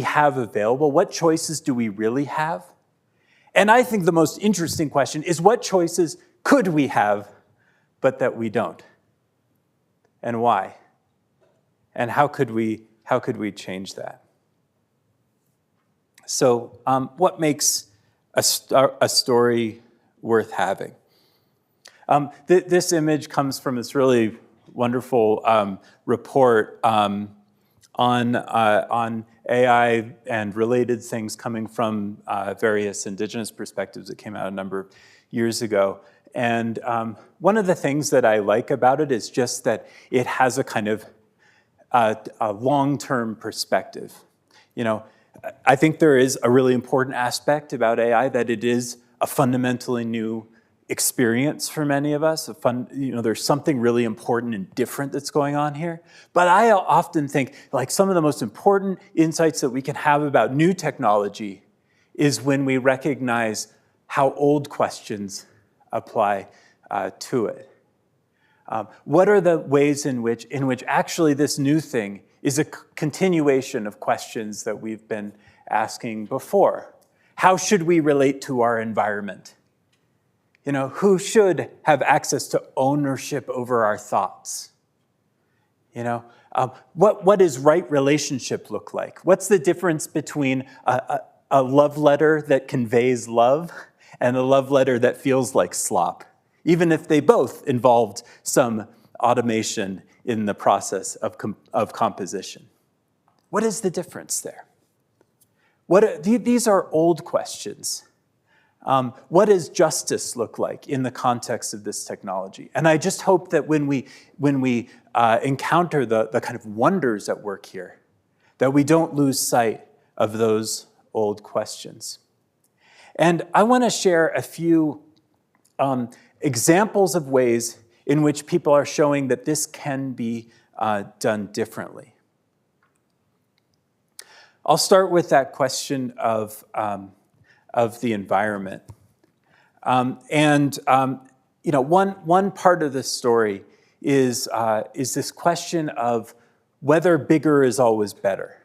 have available? What choices do we really have? And I think the most interesting question is, what choices could we have, but that we don't? And why? And how could we change that? So what makes a story worth having? This image comes from this really wonderful report on AI and related things coming from various indigenous perspectives that came out a number of years ago. And one of the things that I like about it is just that it has a kind of a long-term perspective. I think there is a really important aspect about AI, that it is a fundamentally new experience for many of us. There's something really important and different that's going on here. But I often think like some of the most important insights that we can have about new technology is when we recognize how old questions apply to it. What are the ways in which actually this new thing is a continuation of questions that we've been asking before? How should we relate to our environment? Who should have access to ownership over our thoughts? What does right relationship look like? What's the difference between a love letter that conveys love and a love letter that feels like slop, even if they both involved some automation in the process of composition? What is the difference there? These are old questions. What does justice look like in the context of this technology? And I just hope that when we encounter the kind of wonders at work here, that we don't lose sight of those old questions. And I want to share a few examples of ways in which people are showing that this can be done differently. I'll start with that question of the environment. You know, one part of this story is this question of whether bigger is always better.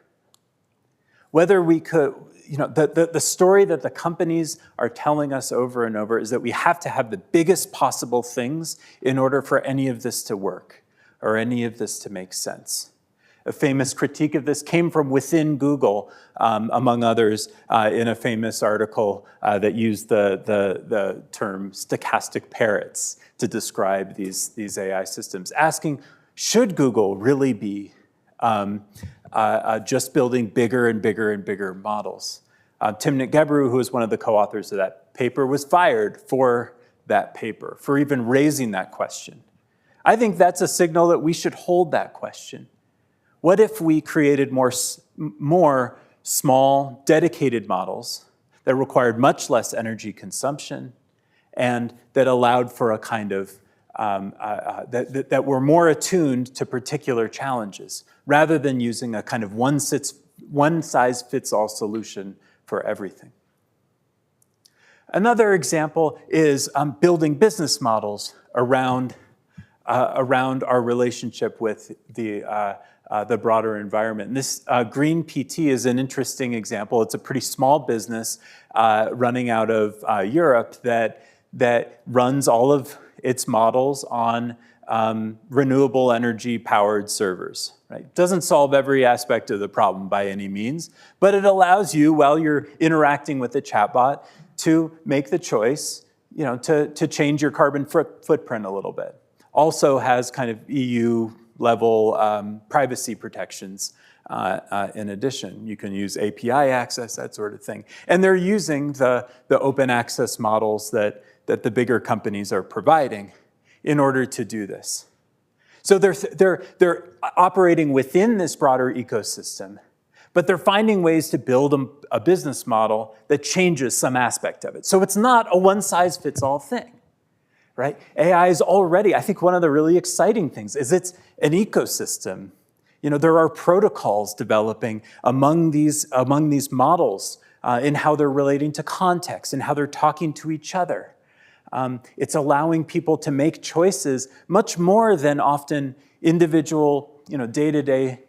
Whether we could, you know, the story that the companies are telling us over and over is that we have to have the biggest possible things in order for any of this to work or any of this to make sense. A famous critique of this came from within Google, among others, in a famous article that used the term stochastic parrots to describe these AI systems, asking, should Google really be just building bigger and bigger and bigger models? Timnit Gebru, who was one of the co-authors of that paper, was fired for that paper, for even raising that question. I think that's a signal that we should hold that question. What if we created more small, dedicated models that required much less energy consumption and that allowed for a kind of, that were more attuned to particular challenges, rather than using a kind of one-size-fits-all solution for everything? Another example is building business models around our relationship with the broader environment. And this Green PT is an interesting example. It's a pretty small business running out of Europe that runs all of its models on renewable energy powered servers. Right? Doesn't solve every aspect of the problem by any means, but it allows you, while you're interacting with the chatbot, to make the choice, you know, to change your carbon footprint a little bit. Also has kind of EU level privacy protections in addition. You can use API access, that sort of thing. And they're using the open access models that the bigger companies are providing in order to do this. So they're operating within this broader ecosystem, but they're finding ways to build a business model that changes some aspect of it. So it's not a one-size-fits-all thing. Right? AI is already, I think one of the really exciting things is it's an ecosystem. You know, there are protocols developing among these models in how they're relating to context and how they're talking to each other. It's allowing people to make choices much more than often individual, you know, day-to-day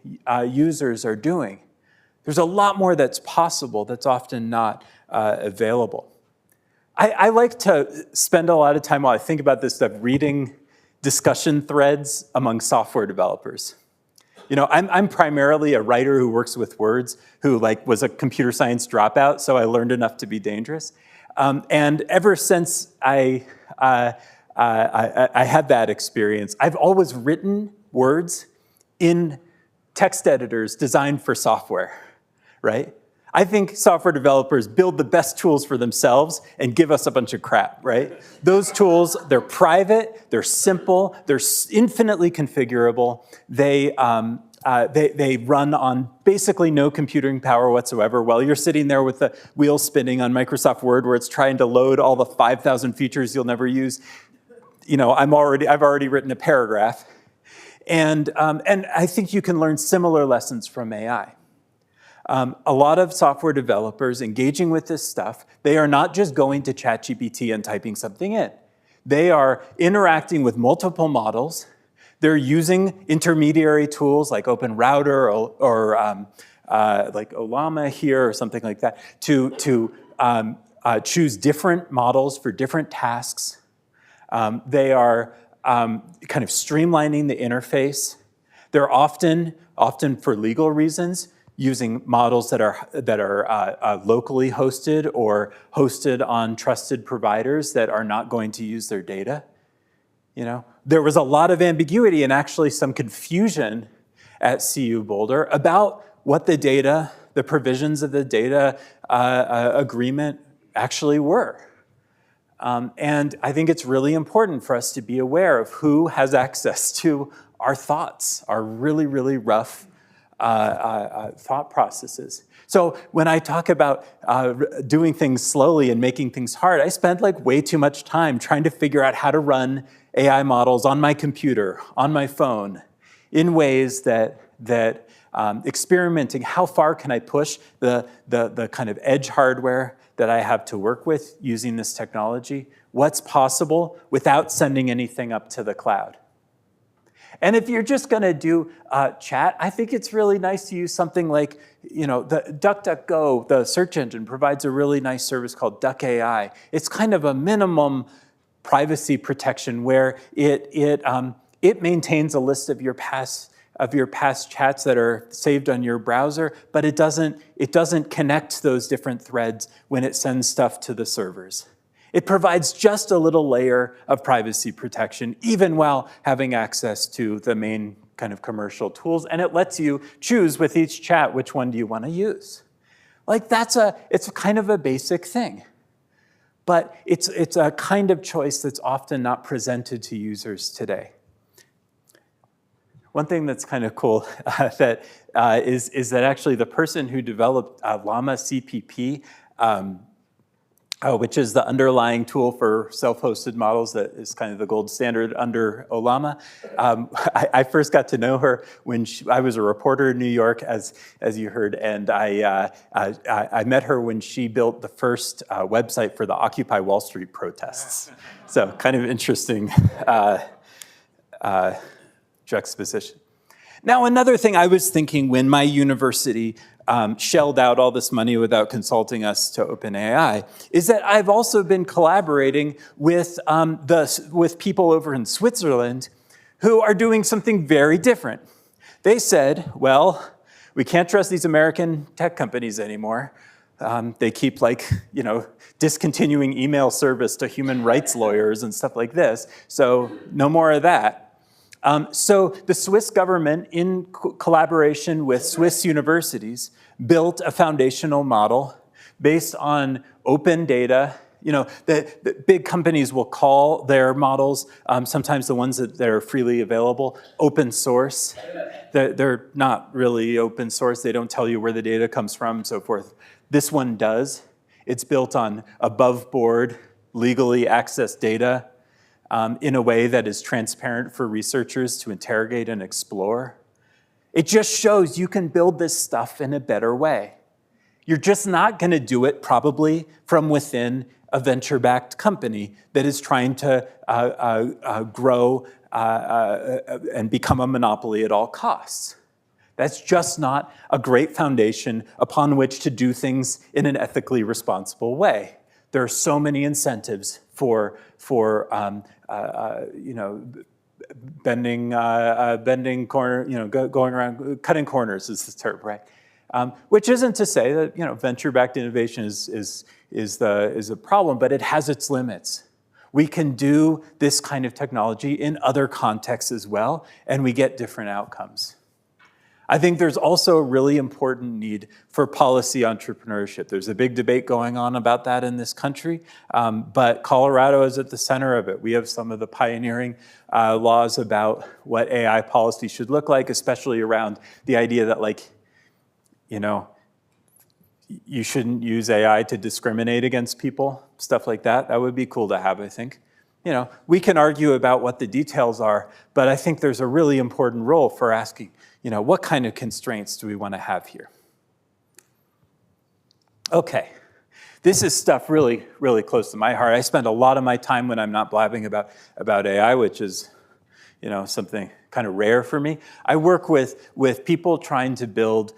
users are doing. There's a lot more that's possible that's often not available. I like to spend a lot of time while I think about this stuff reading discussion threads among software developers. You know, I'm primarily a writer who works with words, who was a computer science dropout, so I learned enough to be dangerous. And ever since I had that experience, I've always written words in text editors designed for software, right? I think software developers build the best tools for themselves and give us a bunch of crap, right? Those tools, they're private, they're simple, they're infinitely configurable. They run on basically no computing power whatsoever while you're sitting there with the wheel spinning on Microsoft Word where it's trying to load all the 5,000 features you'll never use. You know, I've already written a paragraph. And I think you can learn similar lessons from AI. A lot of software developers engaging with this stuff, they are not just going to ChatGPT and typing something in. They are interacting with multiple models. They're using intermediary tools like OpenRouter or like Olama here or something like that to choose different models for different tasks. They are kind of streamlining the interface. They're often for legal reasons, using models that are locally hosted or hosted on trusted providers that are not going to use their data. You know, there was a lot of ambiguity and actually some confusion at CU Boulder about what the data, the provisions of the data agreement actually were. And I think it's really important for us to be aware of who has access to our thoughts, our really, really rough thought processes. So when I talk about doing things slowly and making things hard, I spend like way too much time trying to figure out how to run AI models on my computer, on my phone, in ways that experimenting, how far can I push the kind of edge hardware that I have to work with using this technology? What's possible without sending anything up to the cloud? And if you're just going to do chat, I think it's really nice to use something like, the DuckDuckGo, the search engine, provides a really nice service called Duck AI. It's kind of a minimum privacy protection where it maintains a list of your past chats that are saved on your browser, but it doesn't connect those different threads when it sends stuff to the servers. It provides just a little layer of privacy protection, even while having access to the main kind of commercial tools, and it lets you choose with each chat which one do you want to use. Like it's kind of a basic thing, but it's a kind of choice that's often not presented to users today. One thing that's kind of cool that is that actually the person who developed Llama CPP, which is the underlying tool for self-hosted models that is kind of the gold standard under Ollama. I first got to know her when I was a reporter in New York, as you heard, and I met her when she built the first website for the Occupy Wall Street protests. So kind of interesting juxtaposition. Now, another thing I was thinking when my university shelled out all this money without consulting us to OpenAI is that I've also been collaborating with people over in Switzerland who are doing something very different. They said, well, we can't trust these American tech companies anymore. They keep discontinuing email service to human rights lawyers and stuff like this, so no more of that. So the Swiss government, in collaboration with Swiss universities, built a foundational model based on open data. The big companies will call their models, sometimes the ones that are freely available, open source. They're not really open source. They don't tell you where the data comes from and so forth. This one does. It's built on above board, legally accessed data. In a way that is transparent for researchers to interrogate and explore. It just shows you can build this stuff in a better way. You're just not going to do it probably from within a venture-backed company that is trying to grow and become a monopoly at all costs. That's just not a great foundation upon which to do things in an ethically responsible way. There are so many incentives for bending corner, going around, cutting corners is the term, right? Which isn't to say that venture-backed innovation is a problem, but it has its limits. We can do this kind of technology in other contexts as well, and we get different outcomes. I think there's also a really important need for policy entrepreneurship. There's a big debate going on about that in this country, but Colorado is at the center of it. We have some of the pioneering laws about what AI policy should look like, especially around the idea that, you shouldn't use AI to discriminate against people, stuff like that. That would be cool to have, I think. We can argue about what the details are, but I think there's a really important role for asking, what kind of constraints do we want to have here? Okay, this is stuff really, really close to my heart. I spend a lot of my time when I'm not blabbing about AI, which is, something kind of rare for me. I work with people trying to build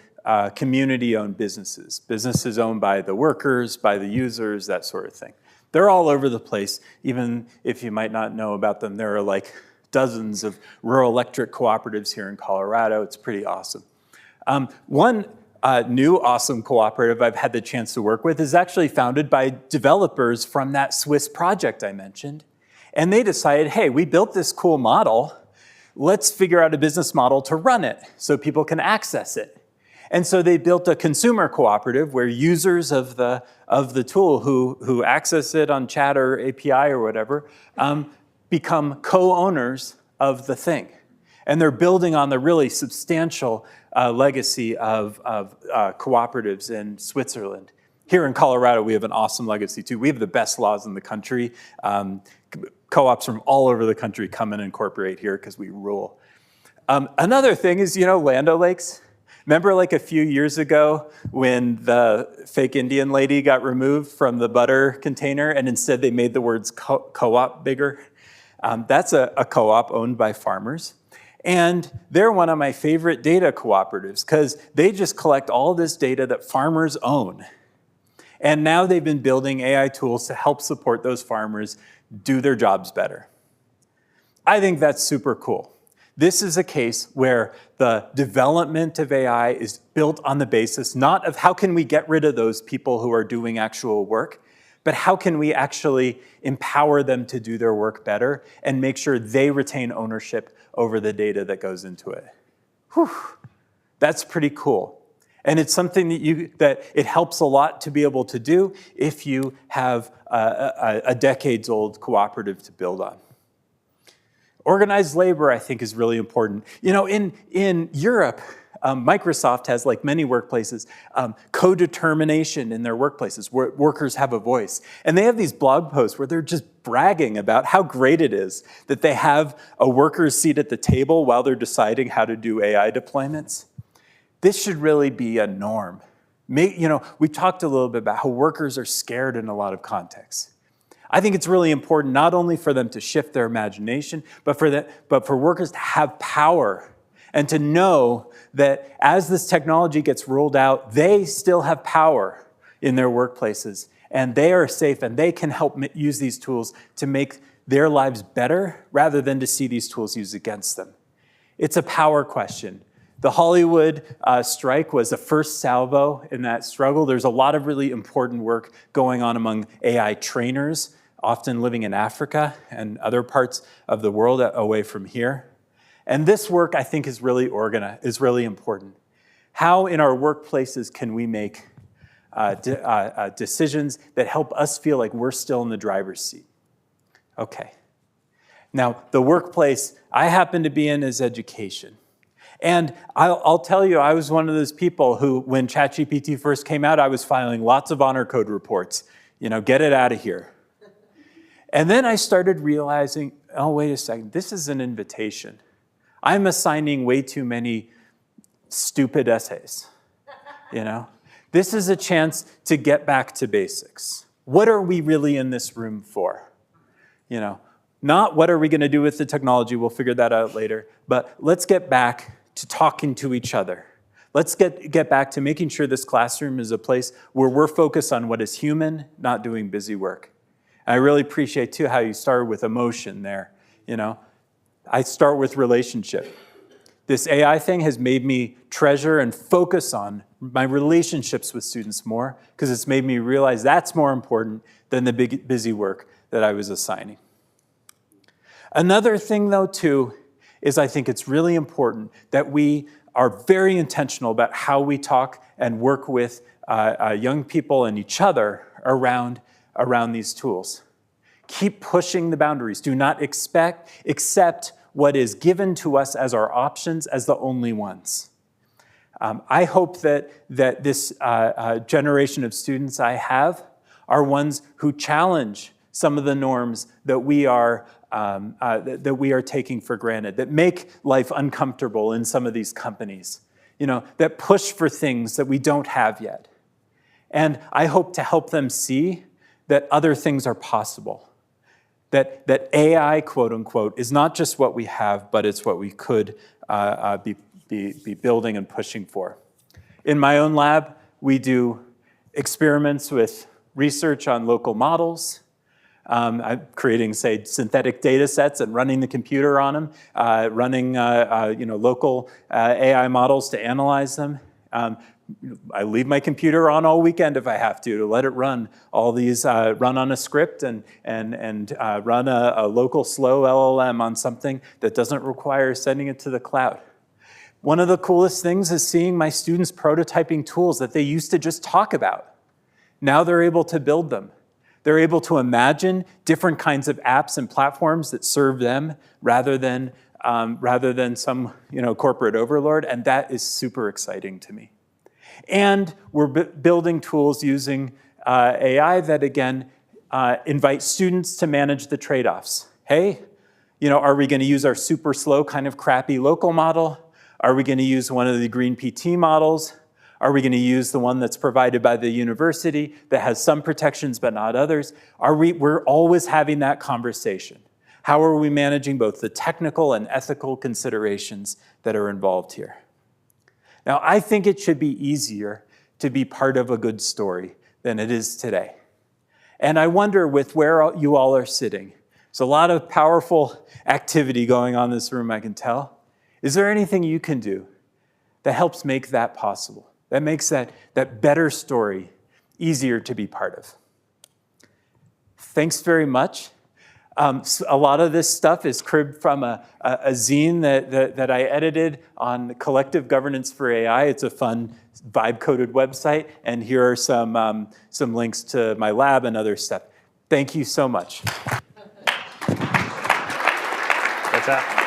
community-owned businesses owned by the workers, by the users, that sort of thing. They're all over the place. Even if you might not know about them, there are dozens of rural electric cooperatives here in Colorado. It's pretty awesome. One new awesome cooperative I've had the chance to work with is actually founded by developers from that Swiss project I mentioned. And they decided, hey, we built this cool model. Let's figure out a business model to run it so people can access it. And so they built a consumer cooperative where users of the tool who access it on chat or API or whatever become co-owners of the thing. And they're building on the really substantial legacy of cooperatives in Switzerland. Here in Colorado, we have an awesome legacy too. We have the best laws in the country. Co-ops from all over the country come and incorporate here because we rule. Another thing is, Land O'Lakes. Remember like a few years ago when the fake Indian lady got removed from the butter container and instead they made the words co-op bigger? That's a co-op owned by farmers. And they're one of my favorite data cooperatives because they just collect all this data that farmers own. And now they've been building AI tools to help support those farmers do their jobs better. I think that's super cool. This is a case where the development of AI is built on the basis not of how can we get rid of those people who are doing actual work, but how can we actually empower them to do their work better and make sure they retain ownership over the data that goes into it. Whew. That's pretty cool. And it's something that it helps a lot to be able to do if you have a decades-old cooperative to build on. Organized labor, I think, is really important. In Europe, Microsoft has, like many workplaces, co-determination in their workplaces where workers have a voice. And they have these blog posts where they're just bragging about how great it is that they have a worker's seat at the table while they're deciding how to do AI deployments. This should really be a norm. We talked a little bit about how workers are scared in a lot of contexts. I think it's really important not only for them to shift their imagination, but for workers to have power and to know that as this technology gets rolled out, they still have power in their workplaces and they are safe and they can help use these tools to make their lives better rather than to see these tools used against them. It's a power question. The Hollywood strike was the first salvo in that struggle. There's a lot of really important work going on among AI trainers, often living in Africa and other parts of the world away from here. And this work, I think, is really important. How in our workplaces can we make decisions that help us feel like we're still in the driver's seat? Okay. Now, the workplace I happen to be in is education. And I'll tell you, I was one of those people who, when ChatGPT first came out, I was filing lots of honor code reports. Get it out of here. And then I started realizing, oh, wait a second, this is an invitation. I'm assigning way too many stupid essays, This is a chance to get back to basics. What are we really in this room for? Not what are we going to do with the technology, we'll figure that out later, but let's get back to talking to each other. Let's get back to making sure this classroom is a place where we're focused on what is human, not doing busy work. And I really appreciate, too, how you started with emotion there. I start with relationship. This AI thing has made me treasure and focus on my relationships with students more because it's made me realize that's more important than the big, busy work that I was assigning. Another thing, though, too, is I think it's really important that we are very intentional about how we talk and work with young people and each other around these tools. Keep pushing the boundaries. Do not accept what is given to us as our options as the only ones. I hope that this generation of students I have are ones who challenge some of the norms that we are taking for granted, that make life uncomfortable in some of these companies, that push for things that we don't have yet. And I hope to help them see that other things are possible, that AI, quote unquote, is not just what we have, but it's what we could be building and pushing for. In my own lab, we do experiments with research on local models. I'm creating, say, synthetic data sets and running the computer on them, running local AI models to analyze them. I leave my computer on all weekend if I have to let it run all these, run on a script and run a local slow LLM on something that doesn't require sending it to the cloud. One of the coolest things is seeing my students prototyping tools that they used to just talk about. Now they're able to build them. They're able to imagine different kinds of apps and platforms that serve them rather than some corporate overlord, and that is super exciting to me. And we're building tools using AI that, again, invite students to manage the trade-offs. Hey, are we going to use our super slow kind of crappy local model? Are we going to use one of the green PT models? Are we going to use the one that's provided by the university that has some protections but not others? We're always having that conversation. How are we managing both the technical and ethical considerations that are involved here? Now, I think it should be easier to be part of a good story than it is today. And I wonder, with where you all are sitting, there's a lot of powerful activity going on in this room, I can tell. Is there anything you can do that helps make that possible? That makes that better story easier to be part of? Thanks very much. A lot of this stuff is cribbed from a zine that I edited on collective governance for AI. It's a fun vibe-coded website, and here are some links to my lab and other stuff. Thank you so much. What's that?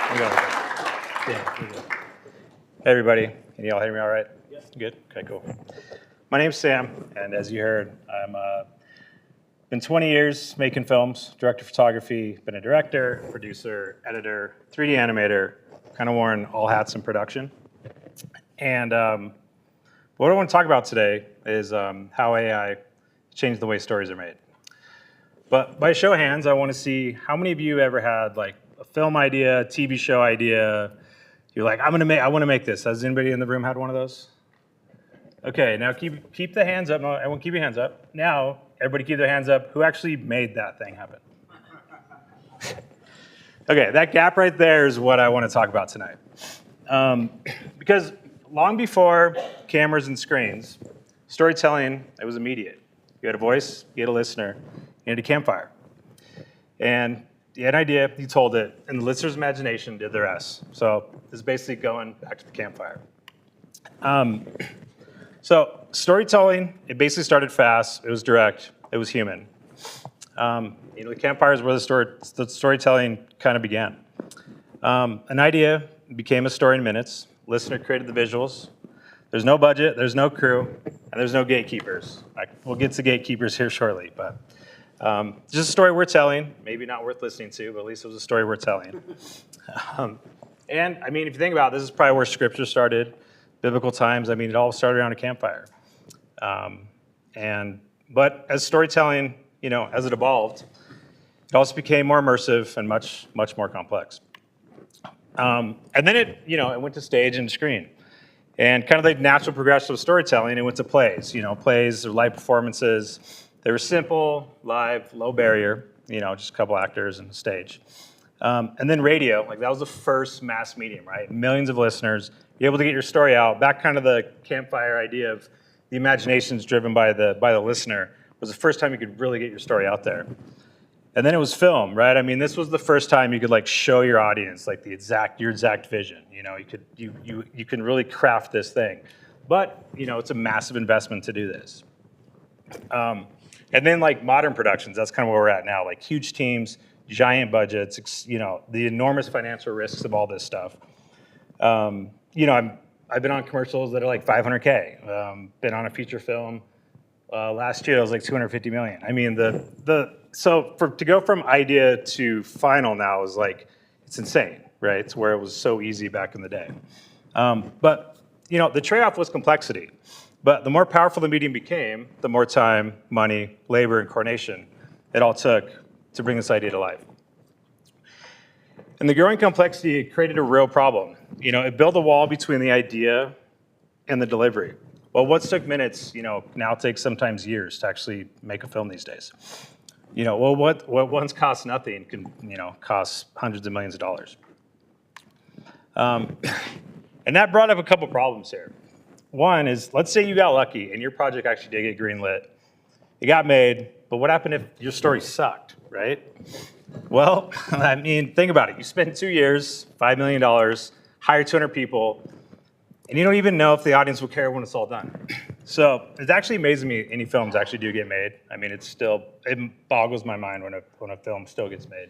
Yeah, good. Hey, everybody. Can you all hear me all right? Yes. Good? Okay, cool. My name's Sam, and as you heard, I'm been 20 years making films, director of photography, been a director, producer, editor, 3D animator, kind of worn all hats in production. And what I want to talk about today is how AI changed the way stories are made. But by show of hands, I want to see how many of you ever had like a film idea, a TV show idea. You're like, I want to make this. Has anybody in the room had one of those? Okay, now keep the hands up. No, everyone keep your hands up. Now, everybody keep their hands up. Who actually made that thing happen? Okay, that gap right there is what I want to talk about tonight. Because long before cameras and screens, storytelling, it was immediate. You had a voice, you had a listener, you had a campfire. And you had an idea, you told it, and the listener's imagination did the rest. So this is basically going back to the campfire. So storytelling, it basically started fast, it was direct, it was human. The campfire is where the storytelling kind of began. An idea became a story in minutes. Listener created the visuals. There's no budget, there's no crew, and there's no gatekeepers. We'll get to gatekeepers here shortly, but just a story we're telling, maybe not worth listening to, but at least it was a story we're telling. And I mean, if you think about it, this is probably where scripture started, biblical times. I mean, it all started around a campfire. But as storytelling, as it evolved, it also became more immersive and much, much more complex. And then it went to stage and screen. And kind of the natural progression of storytelling, it went to plays. Plays or live performances. They were simple, live, low barrier, just a couple actors and a stage. And then radio, that was the first mass medium, right? Millions of listeners, you're able to get your story out. Back kind of the campfire idea of the imagination's driven by the listener was the first time you could really get your story out there. And then it was film, right? I mean, this was the first time you could show your audience your exact vision. You can really craft this thing. But it's a massive investment to do this. And then modern productions, that's kind of where we're at now. Huge teams, giant budgets, the enormous financial risks of all this stuff. I've been on commercials that are $500K. Been on a feature film. Last year it was $250 million. I mean, to go from idea to final now is it's insane, right? It's where it was so easy back in the day. But the trade-off was complexity. But the more powerful the medium became, the more time, money, labor, and coordination it all took to bring this idea to life. And the growing complexity created a real problem. It built a wall between the idea and the delivery. Well, what took minutes, now takes sometimes years to actually make a film these days. What once cost nothing can, cost hundreds of millions of dollars. And that brought up a couple problems here. One is, let's say you got lucky and your project actually did get greenlit. It got made, but what happened if your story sucked, right? Well, I mean, think about it. You spent 2 years, $5 million, hired 200 people, and you don't even know if the audience will care when it's all done. So it's actually amazing me any films actually do get made. I mean, it boggles my mind when a film still gets made.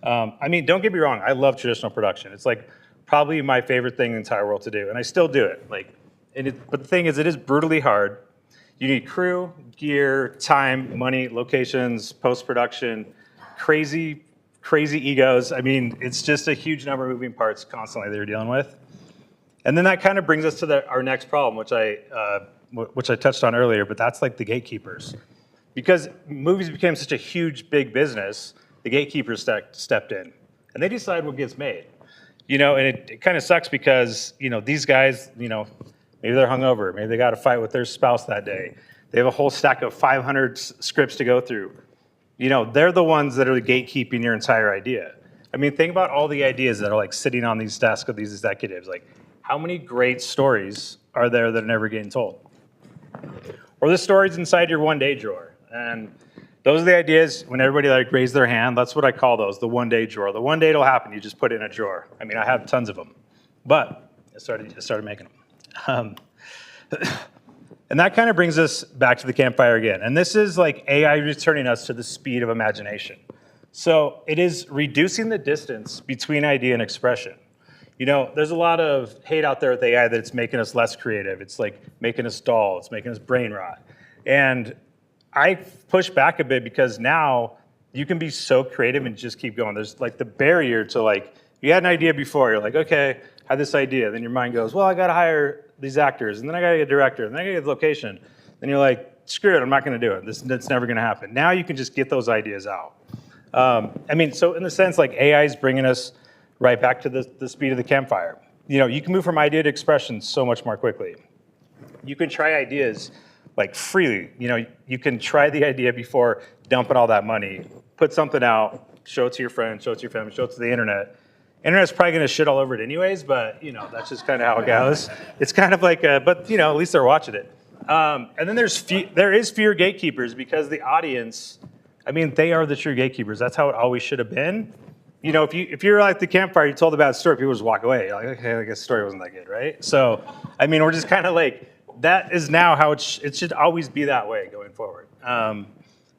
I mean, don't get me wrong, I love traditional production. It's like probably my favorite thing in the entire world to do, and I still do it. But the thing is, it is brutally hard. You need crew, gear, time, money, locations, post-production, crazy egos. I mean, it's just a huge number of moving parts constantly that you're dealing with. And then that kind of brings us to our next problem, which I touched on earlier, but that's like the gatekeepers. Because movies became such a huge, big business, the gatekeepers stepped in, and they decide what gets made. And it kind of sucks because, these guys, maybe they're hungover, maybe they got a fight with their spouse that day. They have a whole stack of 500 scripts to go through. They're the ones that are gatekeeping your entire idea. I mean, think about all the ideas that are like sitting on these desks of these executives. Like, how many great stories are there that are never getting told? Or the stories inside your one-day drawer. And those are the ideas when everybody raised their hand. That's what I call those, the one-day drawer. The one day it'll happen, you just put it in a drawer. I mean, I have tons of them, but I started making them. And that kind of brings us back to the campfire again. And this is like AI returning us to the speed of imagination. So it is reducing the distance between idea and expression. There's a lot of hate out there with AI that it's making us less creative. It's like making us dull. It's making us brain rot. And I push back a bit because now you can be so creative and just keep going. There's like the barrier to you had an idea before. You're like, okay, I had this idea. Then your mind goes, well, I got to hire these actors, and then I got to get a director, and then I got to get the location. Then you're like, screw it, I'm not going to do it. That's never going to happen. Now you can just get those ideas out. So in the sense, AI is bringing us right back to the speed of the campfire. You can move from idea to expression so much more quickly. You can try ideas freely. You can try the idea before dumping all that money, put something out, show it to your friends, show it to your family, show it to the internet. Internet's probably going to shit all over it anyways, but that's just kind of how it goes. It's kind of but at least they're watching it. And then there is fewer gatekeepers because the audience, they are the true gatekeepers. That's how it always should have been. If you're like the campfire, you told a bad story, people just walk away. You're like, okay, I guess the story wasn't that good, right? So, we're just kind of that is now how it should always be that way going forward.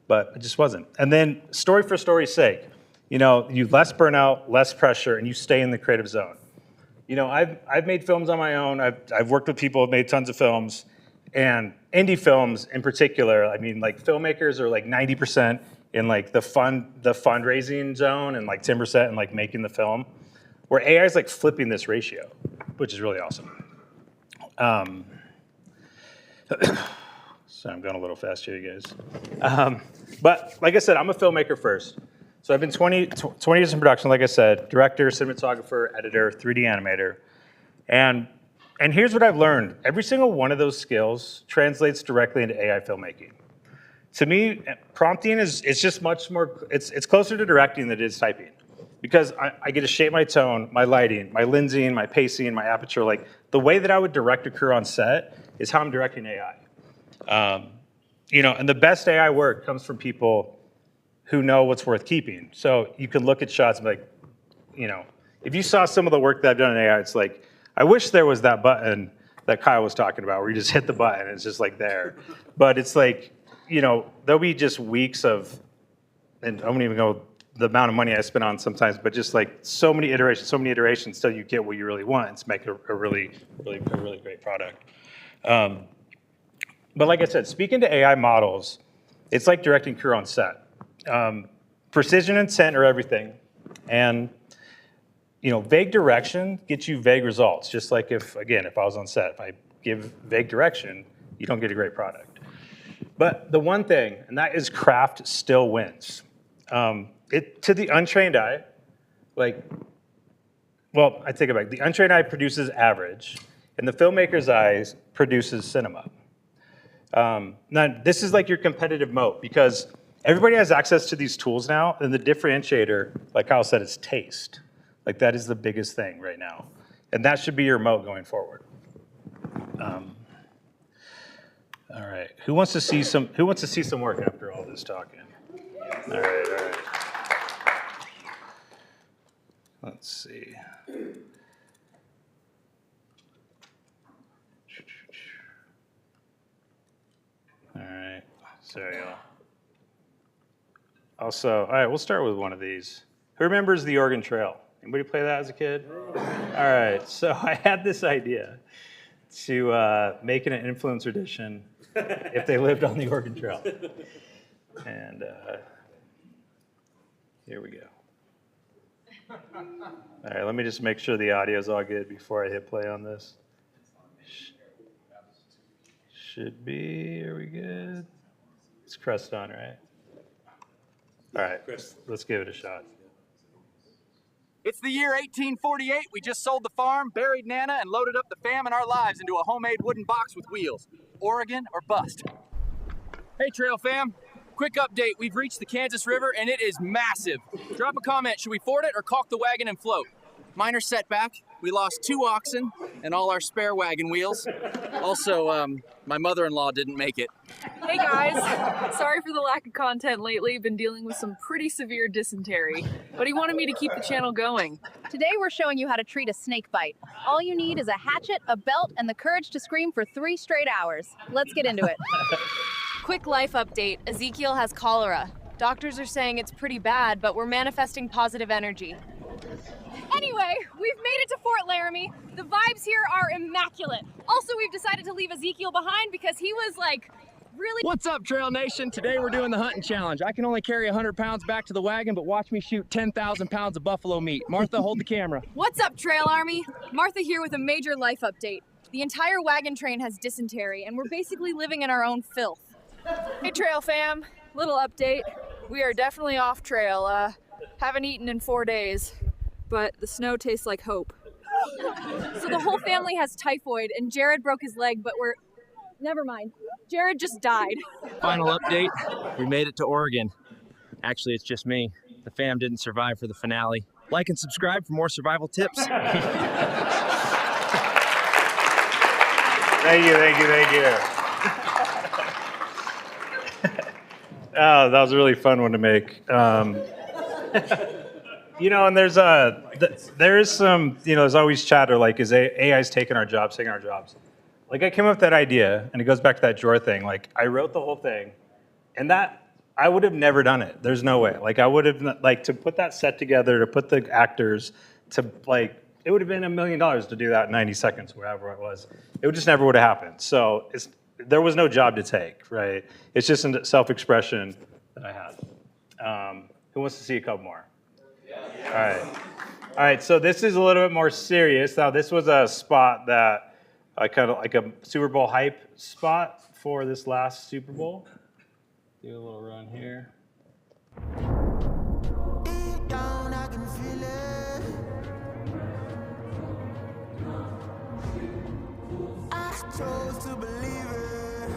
But it just wasn't. And then story for story's sake. You less burnout, less pressure, and you stay in the creative zone. I've made films on my own. I've worked with people who've made tons of films, and indie films in particular. Filmmakers are 90% in the fundraising zone and 10% in making the film, where AI is flipping this ratio, which is really awesome. So I'm going a little fast here, you guys. But like I said, I'm a filmmaker first. So I've been 20 years in production, like I said, director, cinematographer, editor, 3D animator. And here's what I've learned. Every single one of those skills translates directly into AI filmmaking. To me, prompting it's just much more, it's closer to directing than it is typing. Because I get to shape my tone, my lighting, my lensing, my pacing, my aperture. The way that I would direct a crew on set is how I'm directing AI. And the best AI work comes from people who know what's worth keeping. So you can look at shots and if you saw some of the work that I've done in AI, it's I wish there was that button that Kyle was talking about where you just hit the button and it's just there. But it's there'll be just weeks of, and I won't even go the amount of money I spend on sometimes, but just so many iterations till you get what you really want to make a really great product. But like I said, speaking to AI models, it's like directing crew on set. Precision and intent are everything. And vague direction gets you vague results. Just like if I was on set, if I give vague direction, you don't get a great product. But the one thing, and that is craft still wins. To the untrained eye, I take it back. The untrained eye produces average, and the filmmaker's eye produces cinema. Now, this is your competitive moat because everybody has access to these tools now, and the differentiator, like Kyle said, is taste. That is the biggest thing right now, and that should be your moat going forward. All right, who wants to see some work after all this talking? All right. Let's see. There you go. Also, all right, we'll start with one of these. Who remembers the Oregon Trail? Anybody play that as a kid? All right, so I had this idea to make an influencer edition if they lived on the Oregon Trail. And here we go. All right, let me just make sure the audio is all good before I hit play on this. Should be, are we good? It's crust on, right? All right, let's give it a shot. It's the year 1848. We just sold the farm, buried Nana, and loaded up the fam and our lives into a homemade wooden box with wheels. Oregon or bust. Hey, Trail fam. Quick update. We've reached the Kansas River, and it is massive. Drop a comment. Should we ford it or caulk the wagon and float? Minor setback. We lost 2 oxen and all our spare wagon wheels. Also, my mother-in-law didn't make it. Hey guys, sorry for the lack of content lately. Been dealing with some pretty severe dysentery, but he wanted me to keep the channel going. Today we're showing you how to treat a snake bite. All you need is a hatchet, a belt, and the courage to scream for 3 straight hours. Let's get into it. Quick life update. Ezekiel has cholera. Doctors are saying it's pretty bad, but we're manifesting positive energy. Anyway, we've made it to Fort Laramie. The vibes here are immaculate. Also, we've decided to leave Ezekiel behind because he was like really... What's up, Trail Nation? Today we're doing the hunting challenge. I can only carry 100 pounds back to the wagon, but watch me shoot 10,000 pounds of buffalo meat. Martha, hold the camera. What's up, Trail Army? Martha here with a major life update. The entire wagon train has dysentery, and we're basically living in our own filth. Hey Trail fam, little update. We are definitely off trail. Haven't eaten in 4 days, but the snow tastes like hope. So the whole family has typhoid, and Jared broke his leg, but never mind. Jared just died. Final update, we made it to Oregon. Actually, it's just me. The fam didn't survive for the finale. Like and subscribe for more survival tips. Thank you. Oh, that was a really fun one to make. You know, and there is some, you know, there's always chatter like, is AI's taking our jobs, taking our jobs. Like, I came up with that idea, and it goes back to that drawer thing. Like, I wrote the whole thing, and I would have never done it. There's no way. Like, I would have, like, to put that set together, to put the actors, to, like, it would have been $1 million to do that in 90 seconds, whatever it was. It just never would have happened. So there was no job to take, right? It's just a self-expression that I had. Who wants to see a couple more? All right, so this is a little bit more serious. Now, this was a spot that I kind of like a Super Bowl hype spot for this last Super Bowl. Do a little run here. Chose to believe it.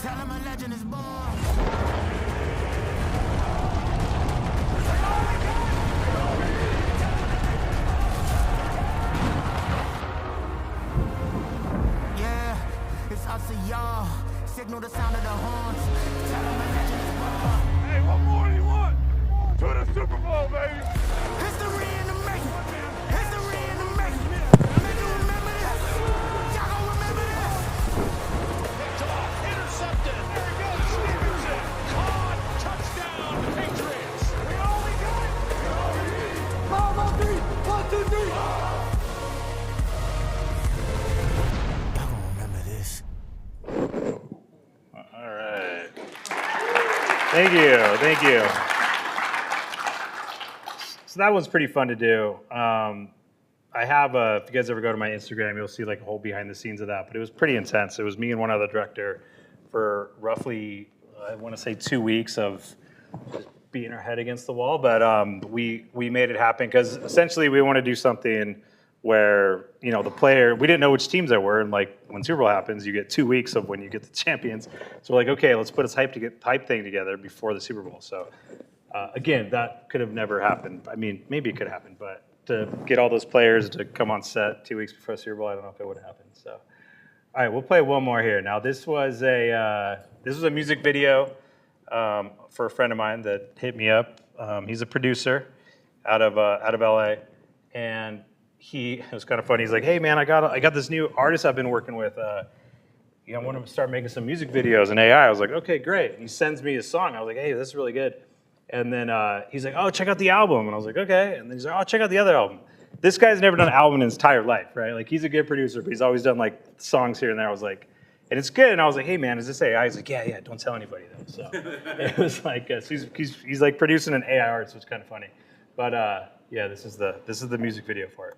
Tell him a legend is born. Yeah, it's us and y'all. Signal the sound of the horns. Tell him a legend is born. Hey, what more do you want? To the Super Bowl, baby. History in the making. History in the making. Make you remember this. Y'all gonna remember this. It's off. Intercepted. There he goes. Stevenson. Caught. Touchdown. Patriots. We only got it. 1, 2, 3. Y'all gonna remember this. All right. Thank you. So that was pretty fun to do. I have, if you guys ever go to my Instagram, you'll see like a whole behind the scenes of that, but it was pretty intense. It was me and one other director for roughly, I want to say 2 weeks of just beating our head against the wall, but we made it happen because essentially we want to do something where, you know, the player, we didn't know which teams there were, and like when Super Bowl happens, you get 2 weeks of when you get the champions. So we're like, okay, let's put a hype thing together before the Super Bowl. So again, that could have never happened. I mean, maybe it could have happened, but to get all those players to come on set 2 weeks before Super Bowl, I don't know if it would have happened. So, all right, we'll play one more here. Now, this was a music video for a friend of mine that hit me up. He's a producer out of LA, and it was kind of funny. He's like, "Hey, man, I got this new artist I've been working with. I want to start making some music videos in AI. I was like, okay, great. He sends me a song. I was like, hey, this is really good. And then he's like, oh, check out the album. And I was like, okay. And then he's like, oh, check out the other album. This guy's never done an album in his entire life, right? Like, he's a good producer, but he's always done like songs here and there. I was like, and it's good. And I was like, hey, man, is this AI? He's like, yeah, don't tell anybody though. So it was like, so he's like producing an AI art, so it's kind of funny. But yeah, this is the music video for it.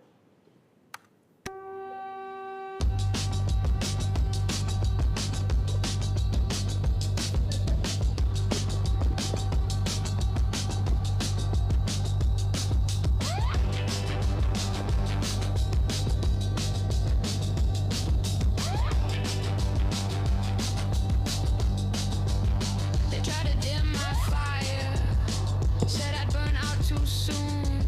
They try to dim my fire, said I'd burn out too soon,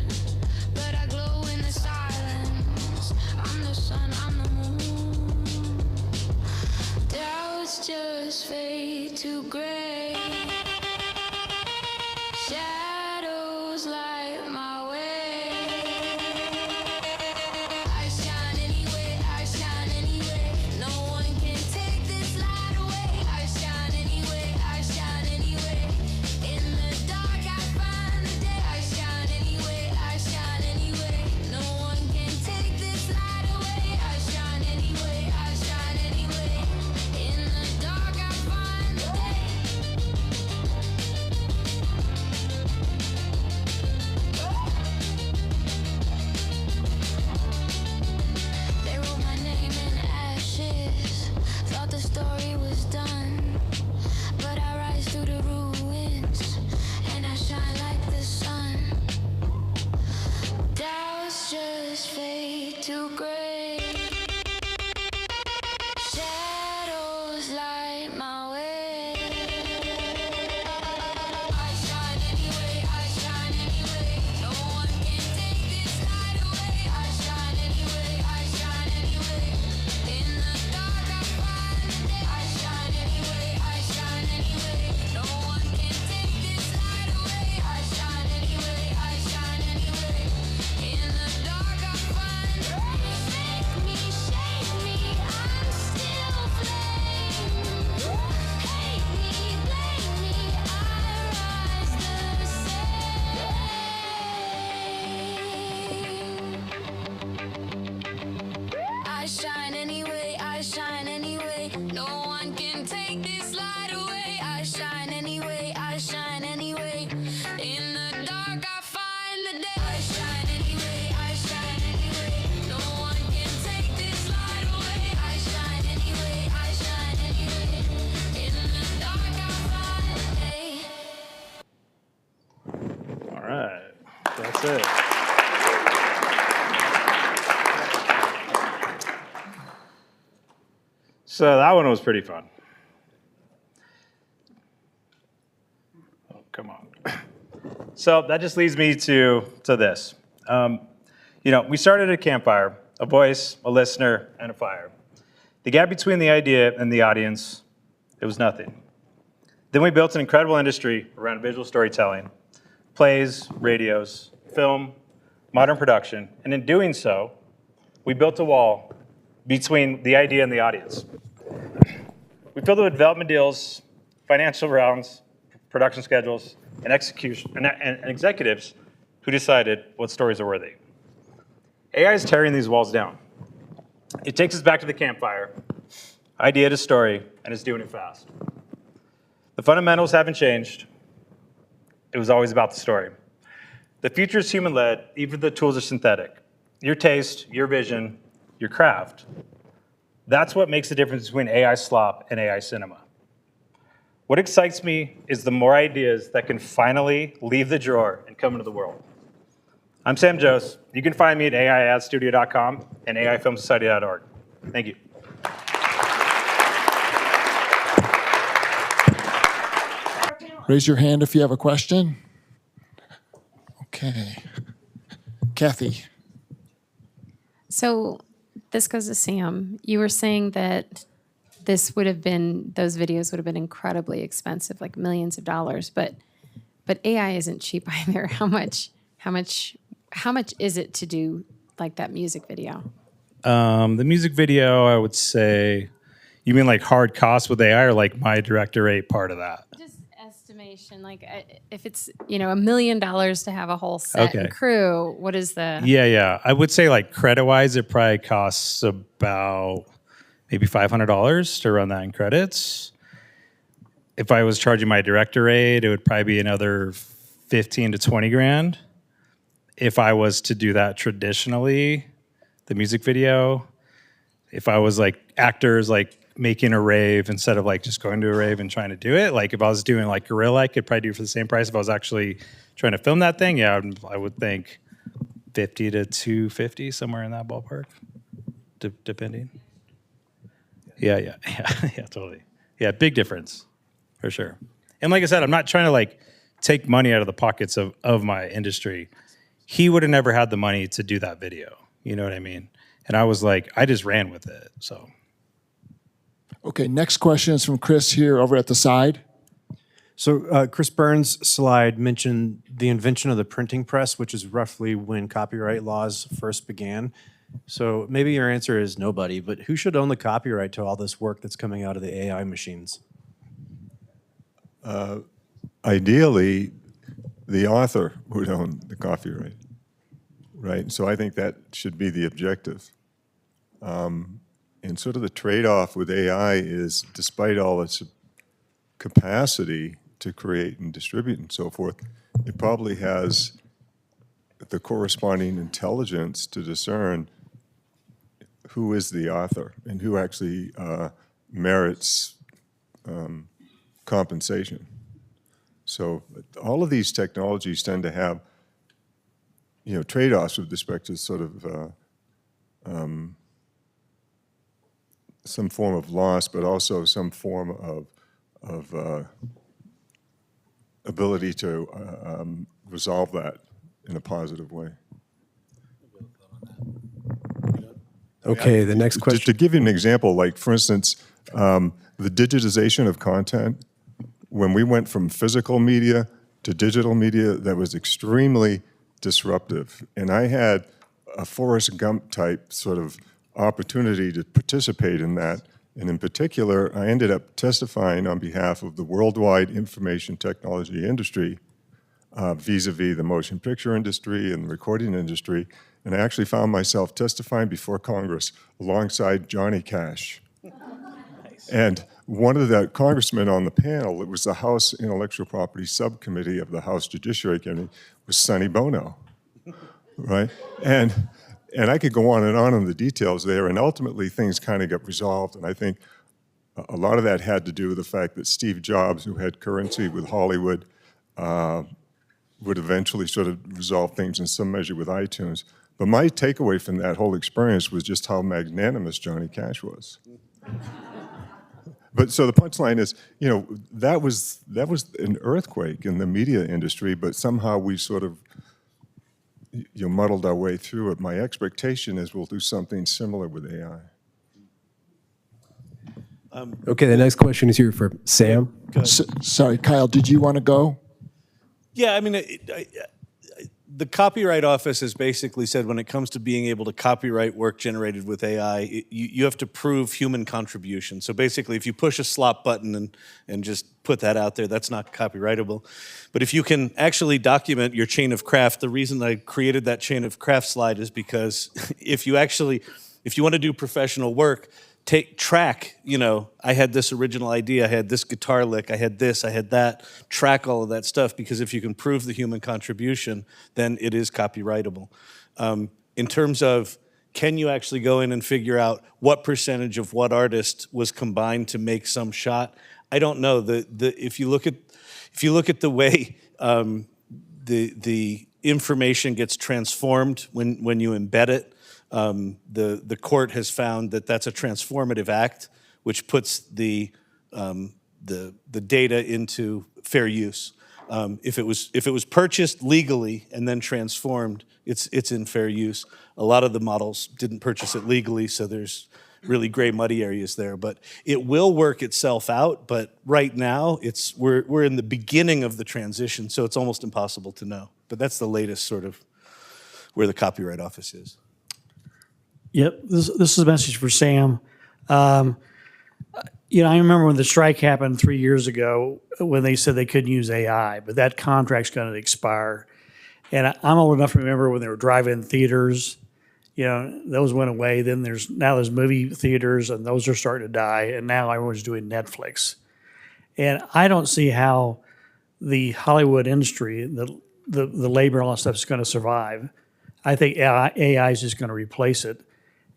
but I glow in the silence. I'm the sun, I'm the moon. Doubts just fade to gray. Shadows light my way. I shine anyway, I shine anyway. No one can take this light away. I shine anyway, I shine anyway. In the dark I find the day. I shine anyway, I shine anyway. No one can take this light away. I shine anyway, I shine anyway. In the dark I find the day. They wrote my name in ashes. Thought the story was done, but I rise through the ruins and I shine like the sun. Doubts just fade to gray. Shadows light my way. I shine anyway, I shine anyway. No one can take this light away. I shine anyway, I shine anyway. In the dark I find the day. I shine anyway, I shine anyway. No one can take this light away. I shine anyway, I shine anyway. In the dark I find the day. Shake me, I'm still flame. Hate me, blame me, I rise the same. I shine anyway, I shine anyway. No one can take this light away. I shine anyway, I shine anyway. In the dark I find the day. I shine anyway, I shine anyway. No one can take this light away. I shine anyway, I shine anyway. In the dark I find the day. All right, that's it. So that one was pretty fun. Oh, come on. So that just leads me to this. We started a campfire, a voice, a listener, and a fire. The gap between the idea and the audience, it was nothing. Then we built an incredible industry around visual storytelling, plays, radios, film, modern production, and in doing so, we built a wall between the idea and the audience. We filled it with development deals, financial rounds, production schedules, and execution, and executives who decided what stories are worthy. AI is tearing these walls down. It takes us back to the campfire, idea to story, and it's doing it fast. The fundamentals haven't changed. It was always about the story. The future is human-led, even the tools are synthetic. Your taste, your vision, your craft. That's what makes the difference between AI slop and AI cinema. What excites me is the more ideas that can finally leave the drawer and come into the world. I'm Sam Joos. You can find me at aiadstudio.com and aifilmsociety.org. Thank you. Raise your hand if you have a question. Okay. Kathy. So this goes to Sam. You were saying that those videos would have been incredibly expensive, like millions of dollars, but AI isn't cheap either. How much is it to do like that music video? The music video, I would say, You mean like hard costs with AI, or like my director rate part of that? Just estimation, like if it's, $1 million to have a whole set and crew, what is the? Yeah. I would say like credit-wise, it probably costs about maybe $500 to run that in credits. If I was charging my director rate, it would probably be another 15 to 20 grand. If I was to do that traditionally, the music video, if I was like actors like making a rave instead of like just going to a rave and trying to do it, like if I was doing like guerrilla, I could probably do it for the same price. If I was actually trying to film that thing, yeah, I would think 50 to 250, somewhere in that ballpark, depending. Yeah, totally. Yeah, big difference, for sure. And like I said, I'm not trying to like take money out of the pockets of my industry. He would have never had the money to do that video. You know what I mean? And I was like, I just ran with it, so. Okay, next question is from Chris here over at the side. So Chris Byrne's slide mentioned the invention of the printing press, which is roughly when copyright laws first began. So maybe your answer is nobody, but who should own the copyright to all this work that's coming out of the AI machines? Ideally, the author would own the copyright, right? So I think that should be the objective. And sort of the trade-off with AI is, despite all its capacity to create and distribute and so forth, it probably has the corresponding intelligence to discern who is the author and who actually merits compensation. So all of these technologies tend to have, trade-offs with respect to sort of some form of loss, but also some form of ability to resolve that in a positive way. Okay, the next question. To give you an example, like for instance, the digitization of content, when we went from physical media to digital media, that was extremely disruptive. And I had a Forrest Gump type sort of opportunity to participate in that. And in particular, I ended up testifying on behalf of the worldwide information technology industry, vis-a-vis the motion picture industry and the recording industry. And I actually found myself testifying before Congress alongside Johnny Cash. Nice. And one of the congressmen on the panel, it was the House Intellectual Property Subcommittee of the House Judiciary Committee, was Sonny Bono, right? And I could go on the details there, and ultimately things kind of got resolved. And I think a lot of that had to do with the fact that Steve Jobs, who had currency with Hollywood, would eventually sort of resolve things in some measure with iTunes. But my takeaway from that whole experience was just how magnanimous Johnny Cash was. But so the punchline is, that was an earthquake in the media industry, but somehow we sort of muddled our way through it. My expectation is we'll do something similar with AI. Okay, the next question is here for Sam. Sorry, Kyle, did you want to go? Yeah, I mean, the Copyright Office has basically said when it comes to being able to copyright work generated with AI, you have to prove human contribution. So basically, if you push a slop button and just put that out there, that's not copyrightable. But if you can actually document your chain of craft, the reason I created that chain of craft slide is because if you want to do professional work, track, I had this original idea, I had this guitar lick, I had this, I had that, track all of that stuff, because if you can prove the human contribution, then it is copyrightable. In terms of, can you actually go in and figure out what percentage of what artist was combined to make some shot? I don't know. If you look at the way the information gets transformed when you embed it, the court has found that that's a transformative act, which puts the data into fair use. If it was purchased legally and then transformed, it's in fair use. A lot of the models didn't purchase it legally, so there's really gray, muddy areas there. But it will work itself out. But right now, we're in the beginning of the transition, so it's almost impossible to know. But that's the latest sort of where the Copyright Office is. Yep, this is a message for Sam. I remember when the strike happened 3 years ago when they said they couldn't use AI, but that contract's going to expire. And I'm old enough to remember when they were drive-in theaters, those went away. Then there's movie theaters, and those are starting to die. And now everyone's doing Netflix. And I don't see how the Hollywood industry, the labor and all that stuff is going to survive. I think AI is just going to replace it.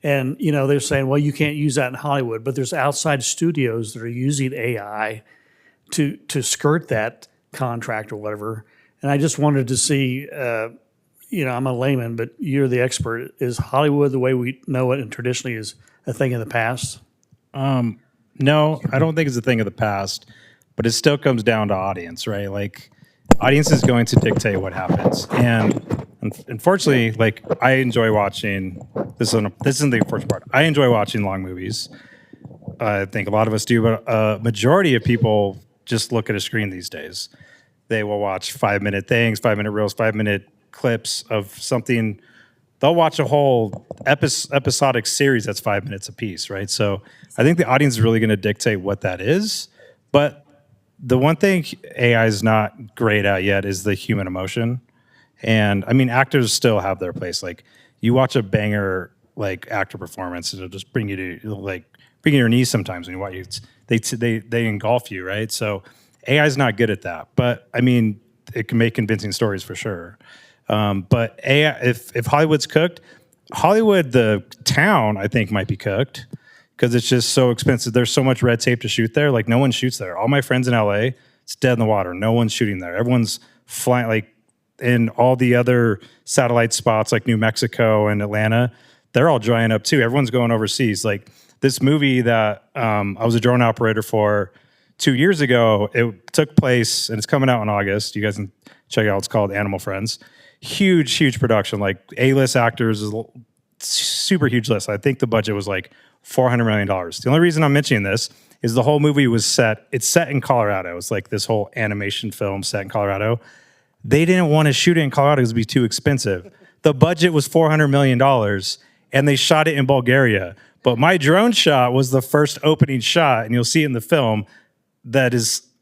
And, they're saying, well, you can't use that in Hollywood, but there's outside studios that are using AI to skirt that contract or whatever. And I just wanted to see, I'm a layman, but you're the expert. Is Hollywood the way we know it and traditionally is a thing of the past? No, I don't think it's a thing of the past, but it still comes down to audience, right? Like, audience is going to dictate what happens. And unfortunately, like, I enjoy watching, this isn't the unfortunate part, I enjoy watching long movies. I think a lot of us do, but a majority of people just look at a screen these days. They will watch 5-minute things, 5-minute reels, 5-minute clips of something. They'll watch a whole episodic series that's 5 minutes a piece, right? So I think the audience is really going to dictate what that is. But the one thing AI is not great at yet is the human emotion. And I mean, actors still have their place. Like, you watch a banger like actor performance, it'll just bring you to your knees sometimes when you watch it. They engulf you, right? So AI is not good at that. But I mean, it can make convincing stories for sure. But AI, if Hollywood's cooked, Hollywood, the town, I think might be cooked because it's just so expensive. There's so much red tape to shoot there. Like, no one shoots there. All my friends in LA, it's dead in the water. No one's shooting there. Everyone's flying, like, in all the other satellite spots like New Mexico and Atlanta, they're all drying up too. Everyone's going overseas. Like, this movie that I was a drone operator for 2 years ago, it took place, and it's coming out in August. You guys can check it out. It's called Animal Friends. Huge production, like A-list actors, super huge list. I think the budget was like $400 million. The only reason I'm mentioning this is the whole movie was it's set in Colorado. It's like this whole animation film set in Colorado. They didn't want to shoot it in Colorado because it would be too expensive. The budget was $400 million, and they shot it in Bulgaria. But my drone shot was the first opening shot, and you'll see it in the film,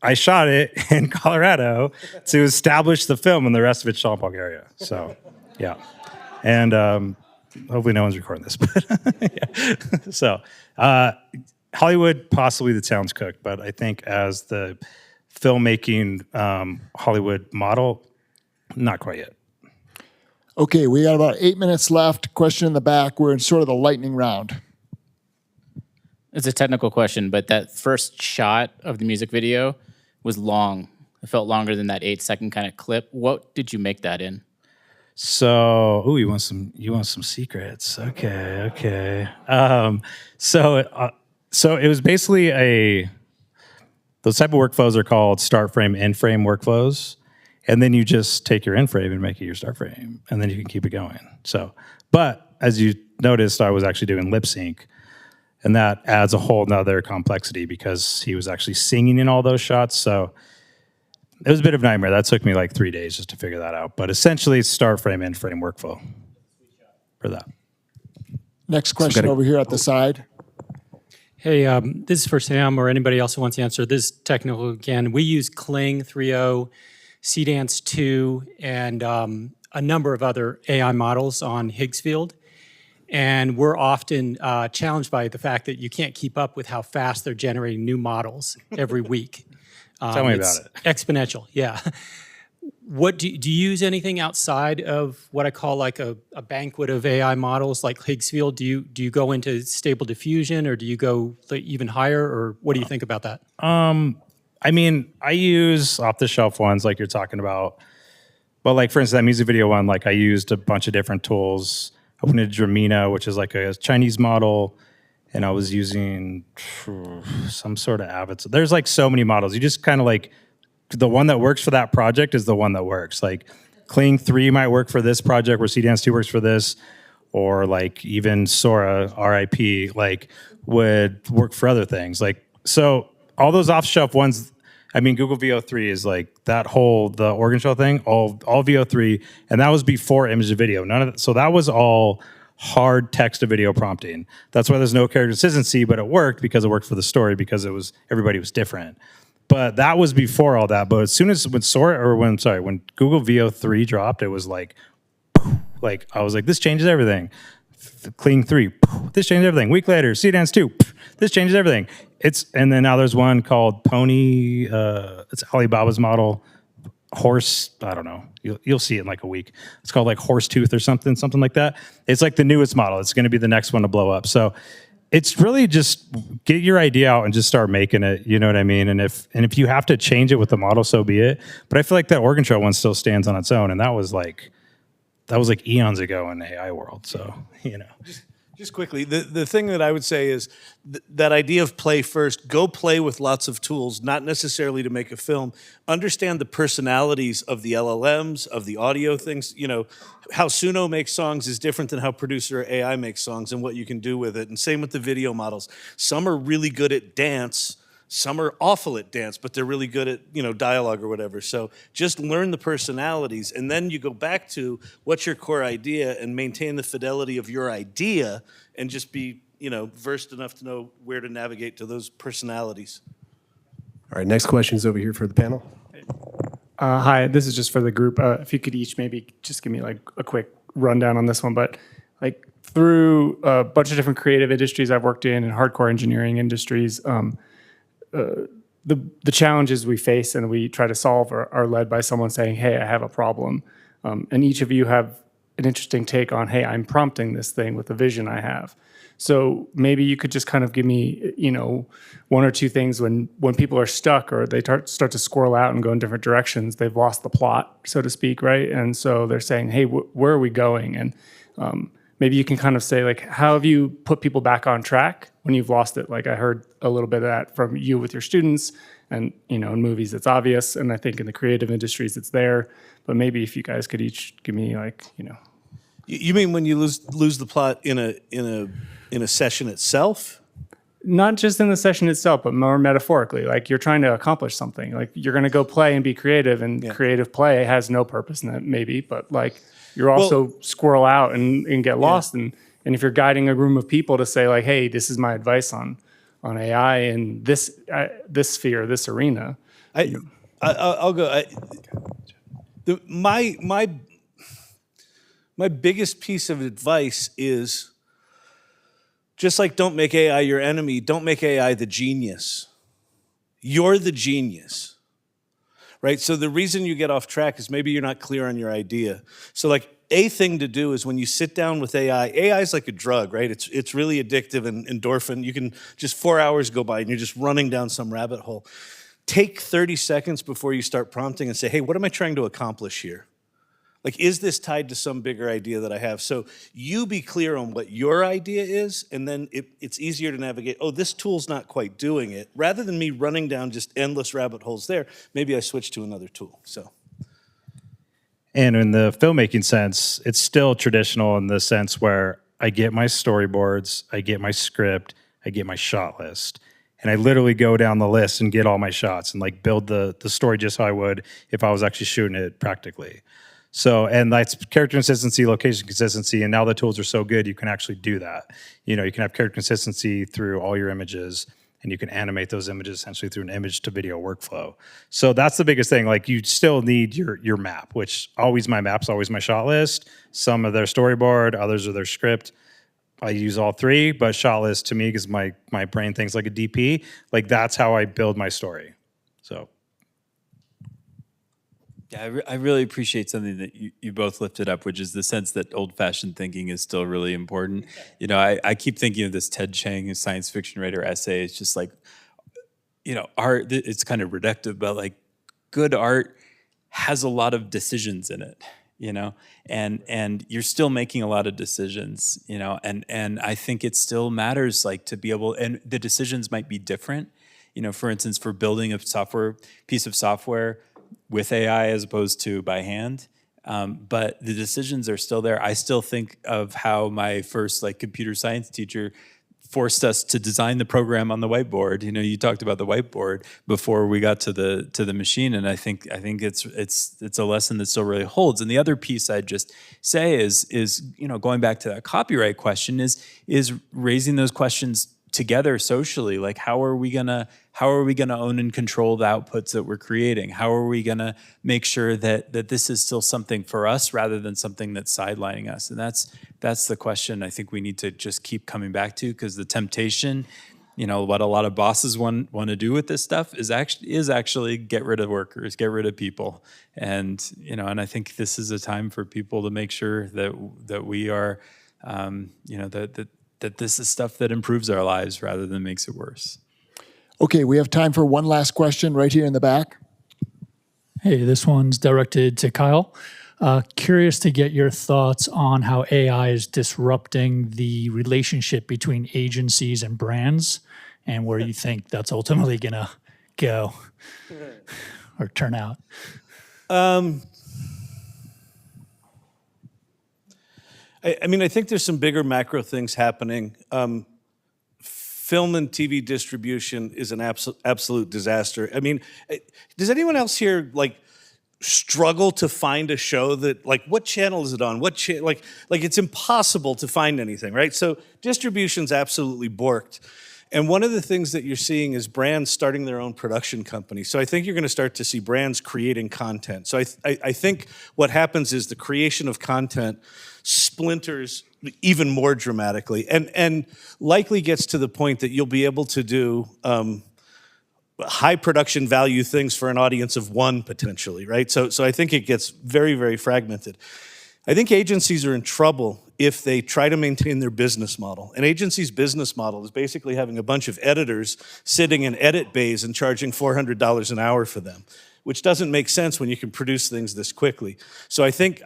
I shot it in Colorado to establish the film, and the rest of it's shot in Bulgaria. So, yeah. And hopefully no one's recording this. But yeah. So, Hollywood, possibly the town's cooked, but I think as the filmmaking Hollywood model, not quite yet. Okay, we got about 8 minutes left. Question in the back. We're in sort of the lightning round. It's a technical question, but that first shot of the music video was long. It felt longer than that 8-second kind of clip. What did you make that in? So, you want some secrets? Okay. So it was basically those type of workflows are called start frame, end frame workflows. And then you just take your end frame and make it your start frame, and then you can keep it going. So, but as you noticed, I was actually doing lip sync, and that adds a whole nother complexity because he was actually singing in all those shots. So it was a bit of a nightmare. That took me like 3 days just to figure that out. But essentially, it's start frame, end frame workflow for that. Next question over here at the side. Hey, this is for Sam or anybody else who wants to answer. This is technical again. We use Kling 3.0, CDance 2, and a number of other AI models on Higgs field. And we're often challenged by the fact that you can't keep up with how fast they're generating new models every week. Tell me about it. Exponential, yeah. What do you use anything outside of what I call like a banquet of AI models like Higgs field? Do you go into stable diffusion, or do you go even higher, or what do you think about that? I mean, I use off-the-shelf ones like you're talking about. But like, for instance, that music video one, like I used a bunch of different tools. I went into Dramina, which is like a Chinese model, and I was using some sort of avatar. There's like so many models. You just kind of like, the one that works for that project is the one that works. Like Kling 3 might work for this project where CDance 2 works for this, or like even Sora, RIP, like would work for other things. Like, so all those off-the-shelf ones, I mean, Google VO3 is like that whole, the organ show thing, all VO3, and that was before image to video. None of that, so that was all hard text to video prompting. That's why there's no character consistency, but it worked because it worked for the story because everybody was different. But that was before all that. But as soon as when Google VO3 dropped, it was like I was like, this changes everything. Kling 3, this changes everything. Week later, Seedance 2, this changes everything. And then now there's one called Pony. It's Alibaba's model. Horse, I don't know. You'll see it in like a week. It's called like Horse Tooth or something like that. It's like the newest model. It's going to be the next one to blow up. So it's really just get your idea out and just start making it. You know what I mean? And if you have to change it with the model, so be it. But I feel like that org control one still stands on its own, and that was like eons ago in the AI world. So Just quickly, the thing that I would say is that idea of play first. Go play with lots of tools, not necessarily to make a film. Understand the personalities of the LLMs, of the audio things. How Suno makes songs is different than how Producer AI makes songs and what you can do with it. And same with the video models. Some are really good at dance. Some are awful at dance, but they're really good at, dialogue or whatever. So just learn the personalities, and then you go back to what's your core idea and maintain the fidelity of your idea and just be, versed enough to know where to navigate to those personalities. All right, next question is over here for the panel. Hi, this is just for the group. If you could each maybe just give me like a quick rundown on this one, but like through a bunch of different creative industries I've worked in and hardcore engineering industries, the challenges we face and we try to solve are led by someone saying, hey, I have a problem. And each of you have an interesting take on, hey, I'm prompting this thing with the vision I have. So maybe you could just kind of give me, one or two things when people are stuck or they start to squirrel out and go in different directions, they've lost the plot, so to speak, right? And so they're saying, hey, where are we going? And maybe you can kind of say, like, how have you put people back on track when you've lost it? Like, I heard a little bit of that from you with your students, and, in movies, it's obvious, and I think in the creative industries, it's there. But maybe if you guys could each give me, like, You mean when you lose the plot in a session itself? Not just in the session itself, but more metaphorically. Like, you're trying to accomplish something. Like, you're going to go play and be creative, and creative play has no purpose in that, maybe, but, like, you're also squirrel out and get lost. And if you're guiding a room of people to say, like, hey, this is my advice on AI in this sphere, this arena. I'll go. My biggest piece of advice is just like don't make AI your enemy, don't make AI the genius. You're the genius. Right? So the reason you get off track is maybe you're not clear on your idea. So like a thing to do is when you sit down with AI is like a drug, right? It's really addictive and endorphin. You can just 4 hours go by and you're just running down some rabbit hole. Take 30 seconds before you start prompting and say, hey, what am I trying to accomplish here? Like, is this tied to some bigger idea that I have? So you be clear on what your idea is, and then it's easier to navigate, oh, this tool's not quite doing it. Rather than me running down just endless rabbit holes there, maybe I switch to another tool, so. And in the filmmaking sense, it's still traditional in the sense where I get my storyboards, I get my script, I get my shot list. And I literally go down the list and get all my shots and like build the story just how I would if I was actually shooting it practically. So, and that's character consistency, location consistency, and now the tools are so good, you can actually do that. You can have character consistency through all your images, and you can animate those images essentially through an image to video workflow. So that's the biggest thing. Like, you still need your map, which always my map's always my shot list. Some of their storyboard, others are their script. I use all three, but shot list to me, because my brain thinks like a DP, like that's how I build my story. So. Yeah, I really appreciate something that you both lifted up, which is the sense that old-fashioned thinking is still really important. I keep thinking of this Ted Chiang, science fiction writer essay. It's just like, art, it's kind of reductive, but like good art has a lot of decisions in it, and you're still making a lot of decisions, and I think it still matters, like, to be able, and the decisions might be different, for instance, for building a piece of software with AI as opposed to by hand, but the decisions are still there. I still think of how my first computer science teacher forced us to design the program on the whiteboard. You know, you talked about the whiteboard before we got to the machine, and I think it's a lesson that still really holds. And the other piece I'd just say is you know, going back to that copyright question is raising those questions together socially. Like, how are we gonna own and control the outputs that we're creating? How are we gonna make sure that this is still something for us rather than something that's sidelining us? And that's the question I think we need to just keep coming back to, because the temptation, you know, what a lot of bosses want to do with this stuff is actually get rid of workers, get rid of people. And, you know, and I think this is a time for people to make sure that we are, you know, that this is stuff that improves our lives rather than makes it worse. Okay, we have time for one last question right here in the back. Hey, this one's directed to Kyle. Curious to get your thoughts on how AI is disrupting the relationship between agencies and brands, and where you think that's ultimately gonna go or turn out. I mean, I think there's some bigger macro things happening. Film and TV distribution is an absolute disaster. I mean, does anyone else here like struggle to find a show that, like, what channel is it on? What like it's impossible to find anything, right? So distribution's absolutely borked. And one of the things that you're seeing is brands starting their own production company. So I think you're going to start to see brands creating content. So I think what happens is the creation of content splinters even more dramatically, and likely gets to the point that you'll be able to do high production value things for an audience of one potentially, right? So I think it gets very, very fragmented. I think agencies are in trouble if they try to maintain their business model. An agency's business model is basically having a bunch of editors sitting in edit bays and charging $400 an hour for them, which doesn't make sense when you can produce things this quickly. So I think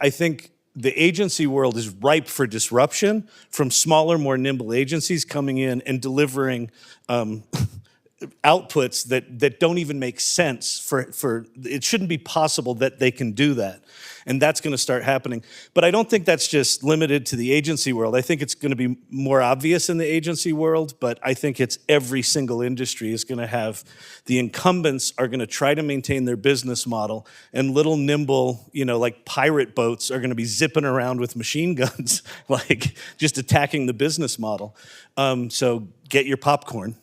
the agency world is ripe for disruption from smaller, more nimble agencies coming in and delivering outputs that don't even make sense for it shouldn't be possible that they can do that. And that's going to start happening. But I don't think that's just limited to the agency world. I think it's going to be more obvious in the agency world, but I think it's every single industry is going to have, the incumbents are going to try to maintain their business model, and little nimble, you know, like pirate boats are going to be zipping around with machine guns, like just attacking the business model. So get your popcorn.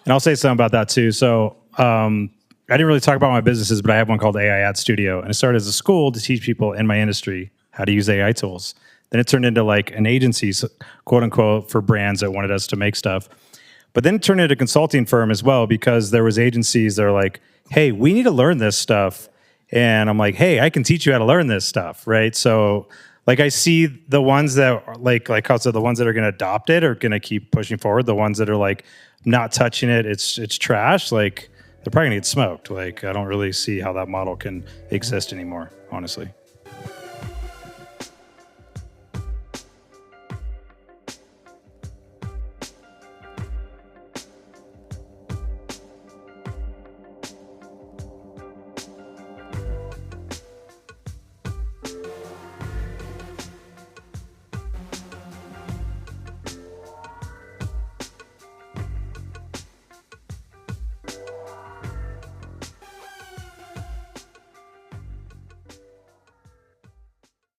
And I'll say something about that too. So I didn't really talk about my businesses, but I have one called AI Ad Studio. And it started as a school to teach people in my industry how to use AI tools. Then it turned into like an agency, quote unquote, for brands that wanted us to make stuff. But then it turned into a consulting firm as well, because there was agencies that are like, hey, we need to learn this stuff. And I'm like, hey, I can teach you how to learn this stuff, right? So like I see the ones that are like also the ones that are going to adopt it are going to keep pushing forward. The ones that are like not touching it, it's trash. Like they're probably going to get smoked. Like I don't really see how that model can exist anymore, honestly.